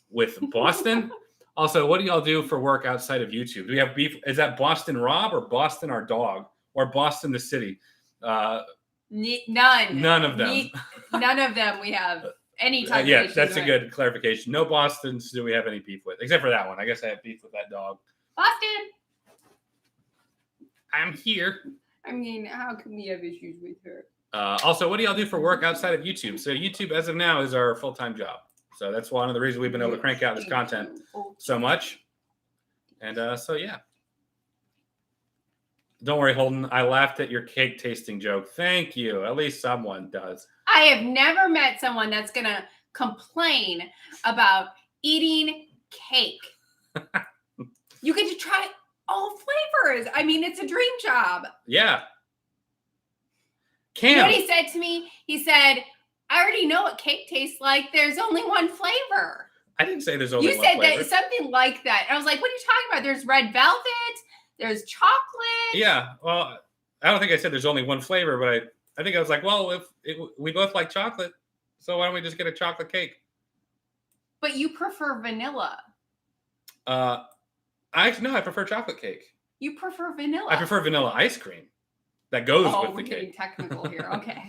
with Boston? Also, what do y'all do for work outside of YouTube? Do we have beef? Is that Boston Rob or Boston our dog or Boston the city? None of them. None of them we have any type of yeah, issues that's a with. good clarification. No Bostons do we have any beef with, except for that one. I guess I have beef with that dog. Boston! I'm here. I mean, how can we have issues with her? Also, what do y'all do for work outside of YouTube? So YouTube, as of now, is our full-time job. So that's one of the reasons we've been able to crank out this content so much. And so, yeah. Don't worry, Holden. I laughed at your cake tasting joke. Thank you. At least someone does. I have never met someone that's going to complain about eating cake. You get to try all flavors. I mean, it's a dream job. Yeah. You know what he said to me? He said, I already know what cake tastes like. There's only one flavor. I didn't say there's only one flavor. flavor. You said that, something like that. And I was like, what are you talking about? There's red velvet. There's chocolate. Yeah. Well, I don't think I said there's only one flavor, but I think I was like, well, we both like chocolate, so why don't we just get a chocolate cake? But you prefer vanilla. I prefer chocolate cake. You prefer vanilla. I prefer vanilla ice cream. That goes with the cake. We're getting technical here. Okay.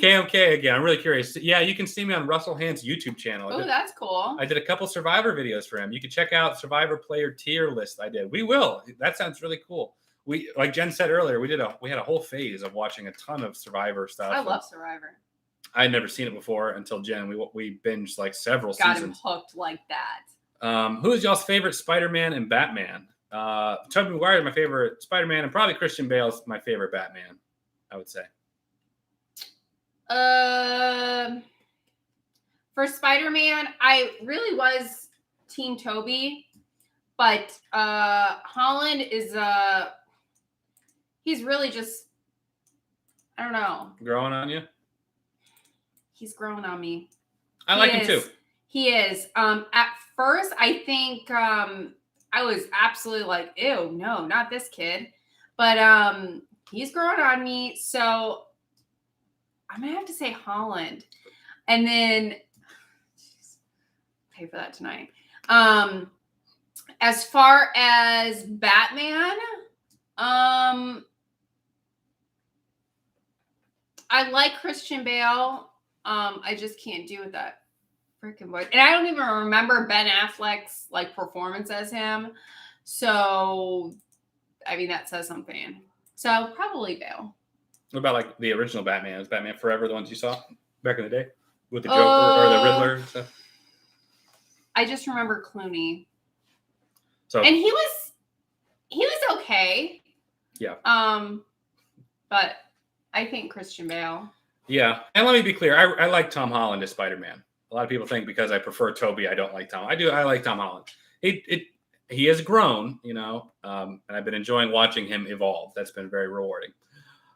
KOK again. I'm really curious. Yeah, you can see me on Russell Hand's YouTube channel. Oh, that's cool. I did a couple Survivor videos for him. You can check out Survivor player tier list I did. We will. That sounds really cool. We, like Jen said earlier, we had a whole phase of watching a ton of Survivor stuff. I love Survivor. I had never seen it before until Jen. We binged like several seasons. Got him hooked like that. Who is y'all's favorite Spider-Man and Batman? Tobey Maguire is my favorite Spider-Man, and probably Christian Bale is my favorite Batman, I would say. For Spider-Man, I really was Team Tobey, but Holland is he's really just, I don't know. Growing on you? He's growing on me. I like him too. He is. At first, I think I was absolutely like, ew, no, not this kid. But he's growing on me, so I'm gonna have to say Holland. And then pay for that tonight. As far as Batman, I like Christian Bale. I just can't do with that freaking voice. And I don't even remember Ben Affleck's like performance as him. So I mean that says something. So probably Bale. What about like the original Batman? Is Batman Forever the ones you saw back in the day with the Joker or the Riddler and stuff? I just remember Clooney. So and he was okay. Yeah. But I think Christian Bale. Yeah, and let me be clear. I like Tom Holland as Spider-Man. A lot of people think because I prefer Tobey, I don't like Tom. I do. I like Tom Holland. He has grown, you know, and I've been enjoying watching him evolve. That's been very rewarding.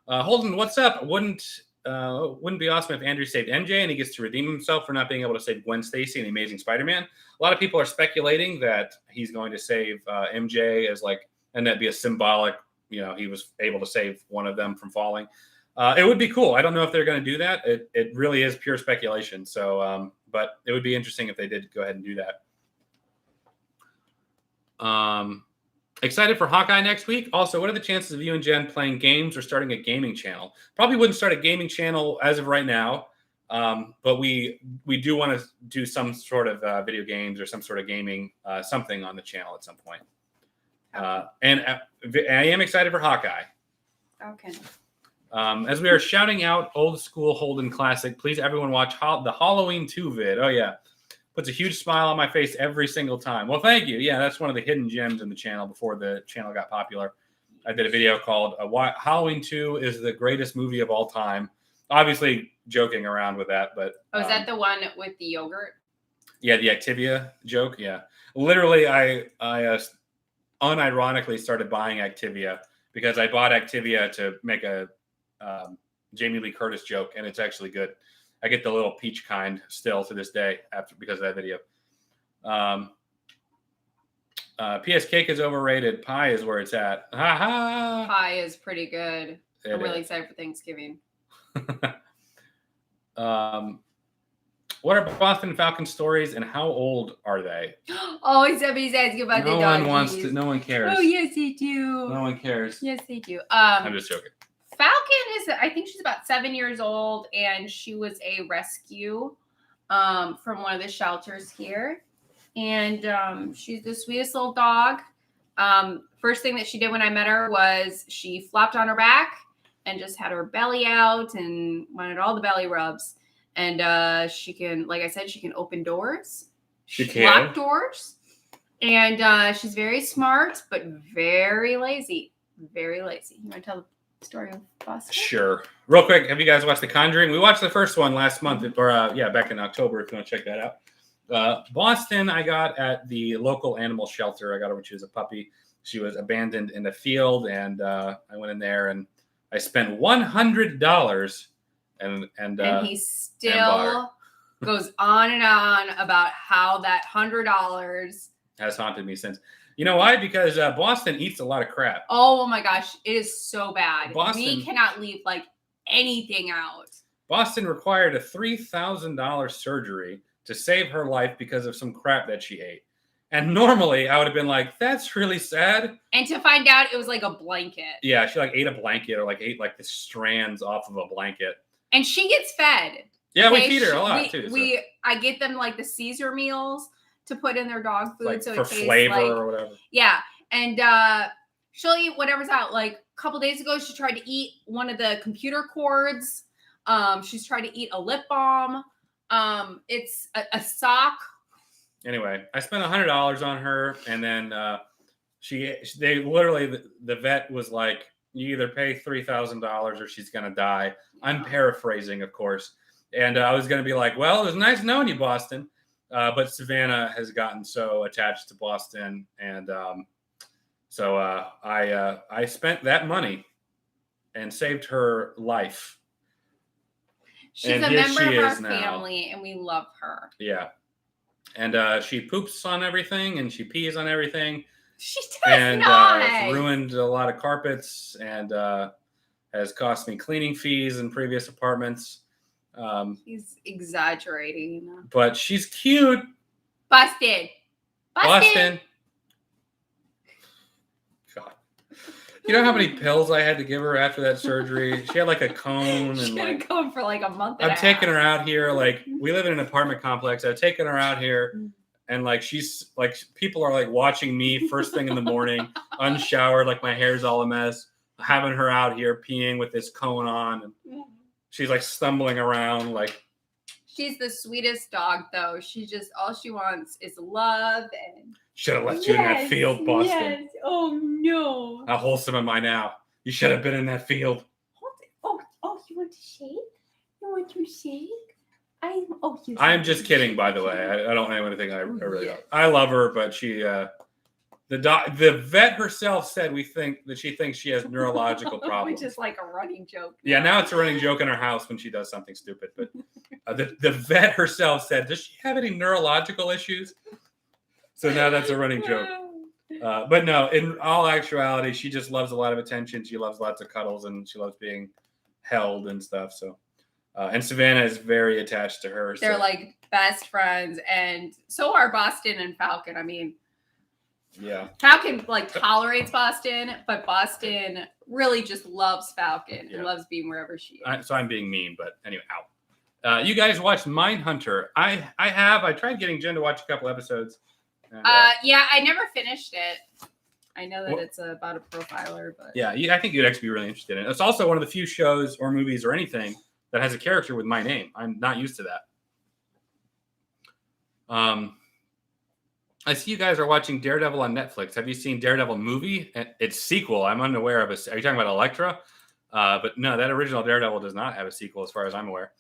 Holden, what's up? Wouldn't wouldn't be awesome if Andrew saved MJ and he gets to redeem himself for not being able to save Gwen Stacy in The Amazing Spider-Man? A lot of people are speculating that he's going to save MJ as like, and that'd be a symbolic, he was able to save one of them from falling. It would be cool. I don't know if they're going to do that. It really is pure speculation. So, but it would be interesting if they did go ahead and do that. Excited for Hawkeye next week. Also, what are the chances of you and Jen playing games or starting a gaming channel? Probably wouldn't start a gaming channel as of right now, but we do want to do some sort of video games or some sort of gaming something on the channel at some point. And I am excited for Hawkeye. Okay. As we are shouting out old school Holden classic, please everyone watch the Halloween 2 vid. Oh yeah. Puts a huge smile on my face every single time. Well, thank you. Yeah, that's one of the hidden gems in the channel before the channel got popular. I did a video called Halloween 2 is the greatest movie of all time. Obviously joking around with that, but... Oh, is that the one with the yogurt? Yeah, the Activia joke, yeah. Literally, I unironically started buying Activia because I bought Activia to make a Jamie Lee Curtis joke, and it's actually good. I get the little peach kind still to this day because of that video. PS cake is overrated. Pie is where it's at. Ha ha. Pie is pretty good. I'm really excited for Thanksgiving. What are Boston Falcon stories and how old are they? Oh, somebody's asking about the doggies. No one cares. Oh, yes, they do. No one cares. Yes, they do. I'm just joking. Falcon is, I think she's about 7 years old, and she was a rescue from one of the shelters here. And she's the sweetest little dog. First thing that she did when I met her was she flopped on her back and just had her belly out and wanted all the belly rubs. And she can, like I said, she can open doors. She can lock doors. And she's very smart, but very lazy. Very lazy. You want to tell the story of Boston? Sure. Real quick, have you guys watched The Conjuring? We watched the first one last month, or back in October, if you want to check that out. Boston, I got at the local animal shelter. I got her when she was a puppy. She was abandoned in a field, and I went in there and I spent $100, and he still goes on and on about how that $100 has haunted me since. You know why? Because Boston eats a lot of crap. Oh my gosh, it is so bad. Boston, we cannot leave like anything out. Boston required a $3,000 surgery to save her life because of some crap that she ate. And normally I would have been like, that's really sad. And to find out it was like a blanket. Yeah, she like ate a blanket or like ate like the strands off of a blanket. And she gets fed. Yeah, okay? We feed her a lot too. I get them like the Caesar meals to put in their dog food, like so for it tastes flavor like, or whatever. Yeah, and she'll eat whatever's out. Like a couple days ago, she tried to eat one of the computer cords. She's tried to eat a lip balm. It's a sock. Anyway, I spent $100 on her, and then they literally the vet was like, you either pay $3,000 or she's gonna die. Yeah. I'm paraphrasing, of course, and I was gonna be like, well, it was nice knowing you, Boston. But Savannah has gotten so attached to Boston, and so I spent that money and saved her life. She's a member of our family, and we love her. Yeah, and she poops on everything, and she pees on everything. She does not. Ruined a lot of carpets, and has cost me cleaning fees in previous apartments. He's exaggerating. But she's cute. Boston. God. You know how many pills I had to give her after that surgery? She had like a cone. She had a cone for like a month and a half. I'm taking her out here. Like, we live in an apartment complex. I've taken her out here. And like, she's like, people are like watching me first thing in the morning, unshowered, like my hair's all a mess, having her out here peeing with this cone on. And she's like stumbling around. Like, she's the sweetest dog, though. She just, all she wants is love. And should have left you in that field, Boston. Yes. Oh no. How wholesome am I now? You should have been in that field. Oh, you want to shake? You want to shake? I'm just kidding, by the way. I don't know anything. I really don't. I love her, but she The vet herself said she thinks she has neurological problems. Which is like a running joke. Yeah, now it's a running joke in our house when she does something stupid. But the vet herself said, "Does she have any neurological issues?" So now that's a running joke. But no, in all actuality, she just loves a lot of attention. She loves lots of cuddles, and she loves being held and stuff. So, and Savannah is very attached to her. They're like best friends, and so are Boston and Falcon. I mean, yeah, Falcon like tolerates Boston, but Boston really just loves Falcon and loves being wherever she is. So I'm being mean, but anyway, you guys watched Mindhunter. I have. I tried getting Jen to watch a couple episodes. And, yeah, I never finished it. I know that it's about a profiler, but yeah, I think you'd actually be really interested in it. It's also one of the few shows or movies or anything that has a character with my name. I'm not used to that. I see you guys are watching Daredevil on Netflix. Have you seen Daredevil movie? Its sequel, I'm unaware of. Are you talking about Elektra? But no, that original Daredevil does not have a sequel, as far as I'm aware.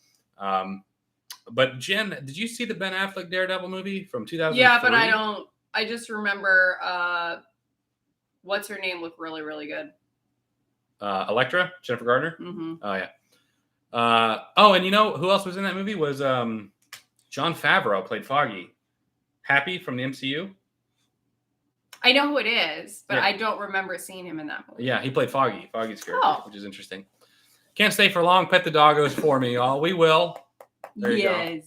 But Jen, did you see the Ben Affleck Daredevil movie from 2003? Yeah, but I don't. I just remember what's her name looked really, really good. Elektra, Jennifer Gardner. Mm-hmm. Oh yeah. And you know who else was in that movie? Was Jon Favreau played Foggy. Happy from the MCU. I know who it is, but I don't remember seeing him in that movie. Yeah, he played Foggy. Foggy's character, which is interesting. Can't stay for long. Pet the doggos for me, y'all. We will. There you go.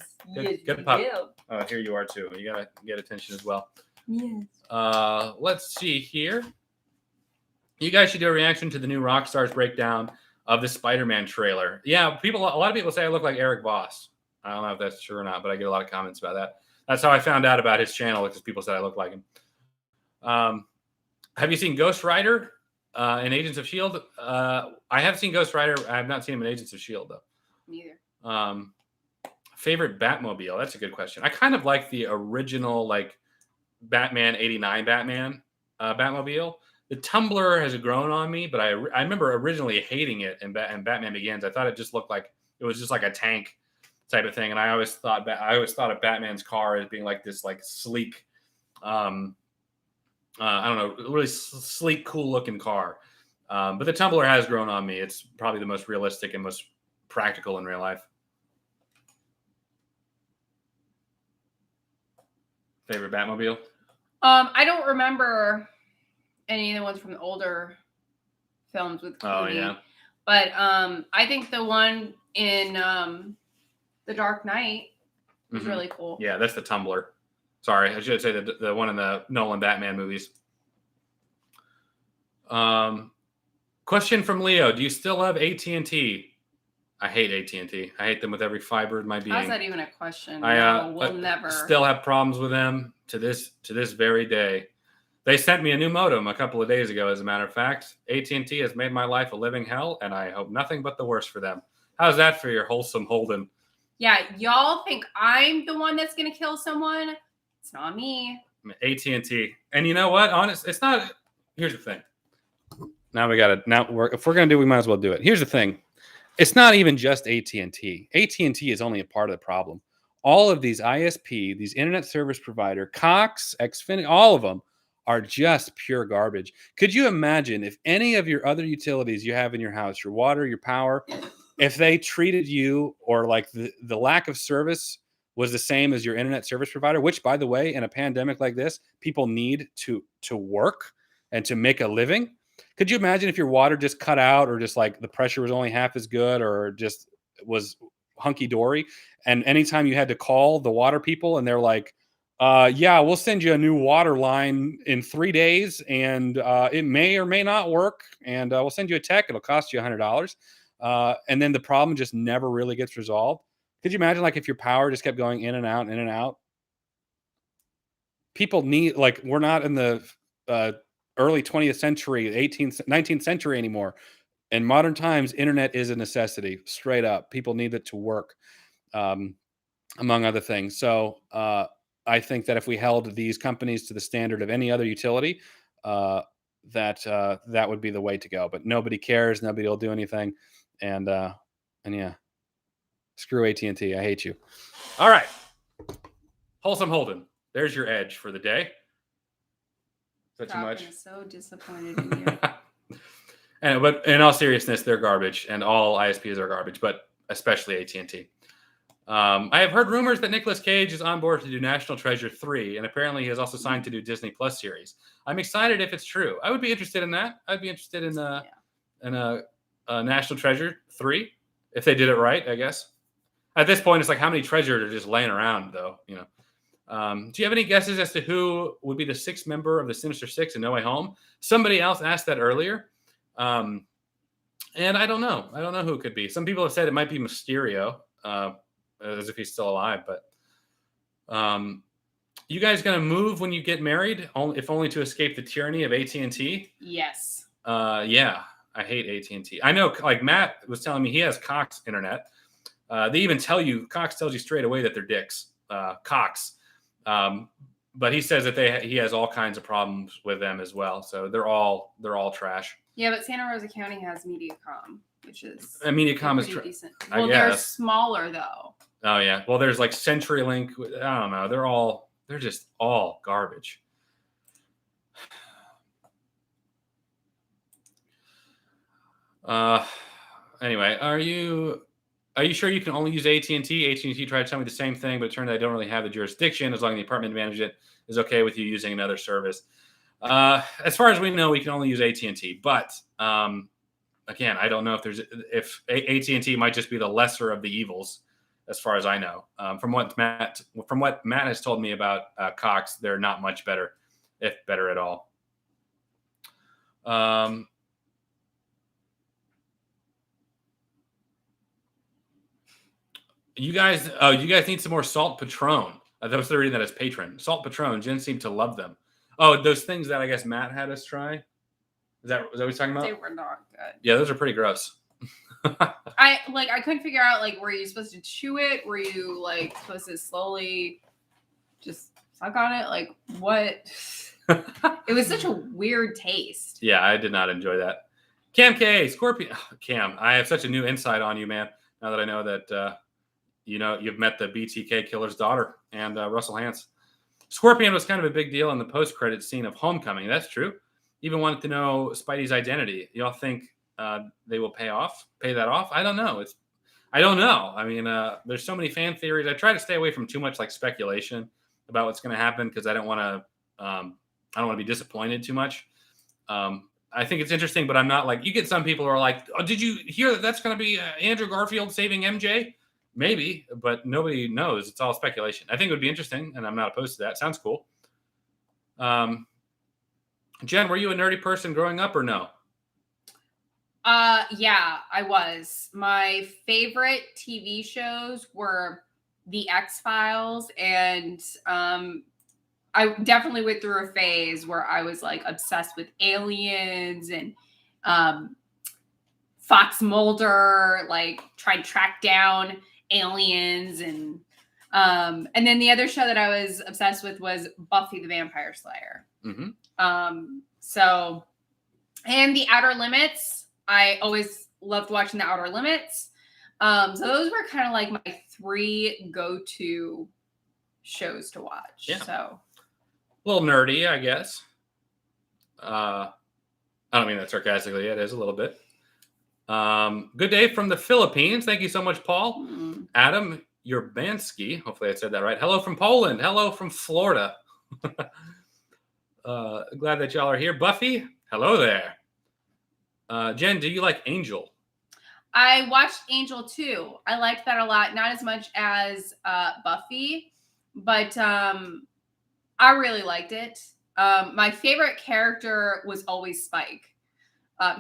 Good pup. Oh, here you are too. You gotta get attention as well. Yes. Let's see here. You guys should do a reaction to the new Rockstars breakdown of the Spider-Man trailer. Yeah, a lot of people say I look like Eric Voss. I don't know if that's true or not, but I get a lot of comments about that. That's how I found out about his channel, because people said I look like him. Have you seen Ghost Rider in Agents of S.H.I.E.L.D.? I have seen Ghost Rider. I have not seen him in Agents of S.H.I.E.L.D., though. Neither. Favorite Batmobile? That's a good question. I kind of like the original, like, Batman 89 Batmobile. The Tumbler has grown on me, but I remember originally hating it in Batman Begins. I thought it just looked like it was just like a tank type of thing, and I always thought of Batman's car as being like this, like, sleek, I don't know, really sleek, cool looking car. But the Tumbler has grown on me. It's probably the most realistic and most practical in real life. Favorite Batmobile? I don't remember any of the ones from the older films with Clooney. Oh yeah. But I think the one in The Dark Knight was really cool. Yeah, that's the Tumbler. Sorry, I should say the one in the Nolan Batman movies. Question from Leo: do you still love AT&T? I hate AT&T. I hate them with every fiber of my being. How's that even a question? We'll never. Still have problems with them to this very day. They sent me a new modem a couple of days ago, as a matter of fact. AT&T has made my life a living hell, and I hope nothing but the worst for them. How's that for your wholesome Holden? Yeah, y'all think I'm the one that's going to kill someone? It's not me. AT&T. And you know what? Honest, it's not. Here's the thing. Now we got to. If we're going to do, we might as well do it. Here's the thing. It's not even just AT&T. AT&T is only a part of the problem. All of these ISP, these internet service provider, Cox, Xfinity, all of them are just pure garbage. Could you imagine if any of your other utilities you have in your house, your water, your power, if they treated you, or like the lack of service was the same as your internet service provider, which, by the way, in a pandemic like this, people need to work and to make a living. Could you imagine if your water just cut out, or just like the pressure was only half as good, or just was hunky-dory, and anytime you had to call the water people and they're like, yeah, we'll send you a new water line in 3 days, and it may or may not work, and we'll send you a tech. It'll cost you $100. And then the problem just never really gets resolved. Could you imagine, like, if your power just kept going in and out, in and out? People need, like, we're not in the early 20th century, 18th, 19th century anymore. In modern times, internet is a necessity, straight up. People need it to work, among other things. So I think that if we held these companies to the standard of any other utility, that would be the way to go. But nobody cares. Nobody will do anything. And yeah, screw AT&T. I hate you. All right. Wholesome Holden. There's your edge for the day. Is that too much? I'm so disappointed in you. But in all seriousness, they're garbage, and all ISPs are garbage, but especially AT&T. I have heard rumors that Nicolas Cage is on board to do National Treasure 3, and apparently he has also signed to do Disney Plus series. I'm excited if it's true. I would be interested in that. I'd be interested in a National Treasure 3 if they did it right, I guess. At this point, it's like how many treasures are just laying around, though, you know. Do you have any guesses as to who would be the sixth member of the Sinister Six in No Way Home? Somebody else asked that earlier. And I don't know. I don't know who it could be. Some people have said it might be Mysterio, as if he's still alive. But you guys going to move when you get married, if only to escape the tyranny of AT&T? Yes. Yeah, I hate AT&T. I know, like Matt was telling me he has Cox internet. They even Cox tells you straight away that they're dicks. Cox. But he says that he has all kinds of problems with them as well. So they're all trash. Yeah, but Santa Rosa County has Mediacom, which is Mediacom is decent. Well, they're smaller though. Oh yeah. Well, there's like CenturyLink. I don't know. They're just all garbage. Anyway, are you sure you can only use AT&T? AT&T tried to tell me the same thing, but it turned out I don't really have the jurisdiction. As long as the apartment manager is okay with you using another service. As far as we know, we can only use AT&T. But again, I don't know if AT&T might just be the lesser of the evils, as far as I know. From what Matt has told me about Cox, they're not much better, if better at all. You guys need some more Salt Patron. That was the reading that as patron. Salt Patron. Jen seemed to love them. Oh, those things that I guess Matt had us try. Is that what he's talking about? They were not good. Yeah, those are pretty gross. I couldn't figure out, like, were you supposed to chew it? Were you like supposed to slowly just suck on it? Like, what? It was such a weird taste. Yeah, I did not enjoy that. Cam K, Scorpion. Cam, I have such a new insight on you, man. Now that I know that you've met the BTK killer's daughter and Russell Hantz. Scorpion was kind of a big deal in the post-credit scene of Homecoming. That's true. Even wanted to know Spidey's identity. Y'all think they will pay that off? I don't know. I don't know. I mean, there's so many fan theories. I try to stay away from too much like speculation about what's going to happen because I don't want to be disappointed too much. I think it's interesting, but I'm not like, you get some people who are like, oh, did you hear that that's going to be Andrew Garfield saving MJ? Maybe, but nobody knows. It's all speculation. I think it would be interesting, and I'm not opposed to that. Sounds cool. Jen, were you a nerdy person growing up or no? Yeah, I was. My favorite TV shows were The X-Files, and I definitely went through a phase where I was like obsessed with aliens and Fox Mulder, like tried to track down aliens, and then the other show that I was obsessed with was Buffy the Vampire Slayer. Mm-hmm. And The Outer Limits. I always loved watching The Outer Limits. So those were kind of like my 3 go-to shows to watch. Yeah. So a little nerdy, I guess. I don't mean that sarcastically. It is a little bit. Good day from the Philippines. Thank you so much, Paul. Mm-hmm. Adam Urbanski. Hopefully I said that right. Hello from Poland. Hello from Florida. Glad that y'all are here. Buffy, hello there. Jen, do you like Angel? I watched Angel too. I liked that a lot. Not as much as Buffy, but I really liked it. My favorite character was always Spike.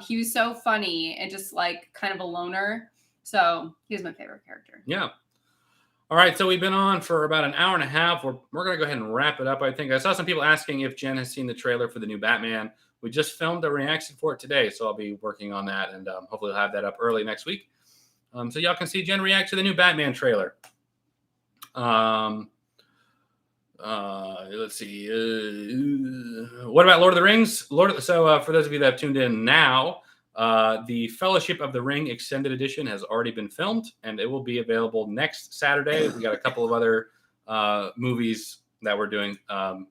He was so funny and just like kind of a loner. So he was my favorite character. Yeah. All right. So we've been on for about an hour and a half. We're going to go ahead and wrap it up. I think I saw some people asking if Jen has seen the trailer for the new Batman. We just filmed a reaction for it today. So I'll be working on that and hopefully we'll have that up early next week. So y'all can see Jen react to the new Batman trailer. Let's see. What about Lord of the Rings? So for those of you that have tuned in now, the Fellowship of the Ring Extended Edition has already been filmed, and it will be available next Saturday. We got a couple of other movies that we're doing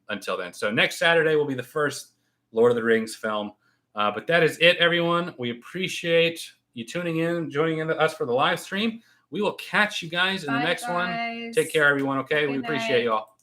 until then. So next Saturday will be the first Lord of the Rings film. But that is it, everyone. We appreciate you tuning in, joining in us for the live stream. We will catch you guys in the next one. Take care, everyone. Okay, we appreciate you all.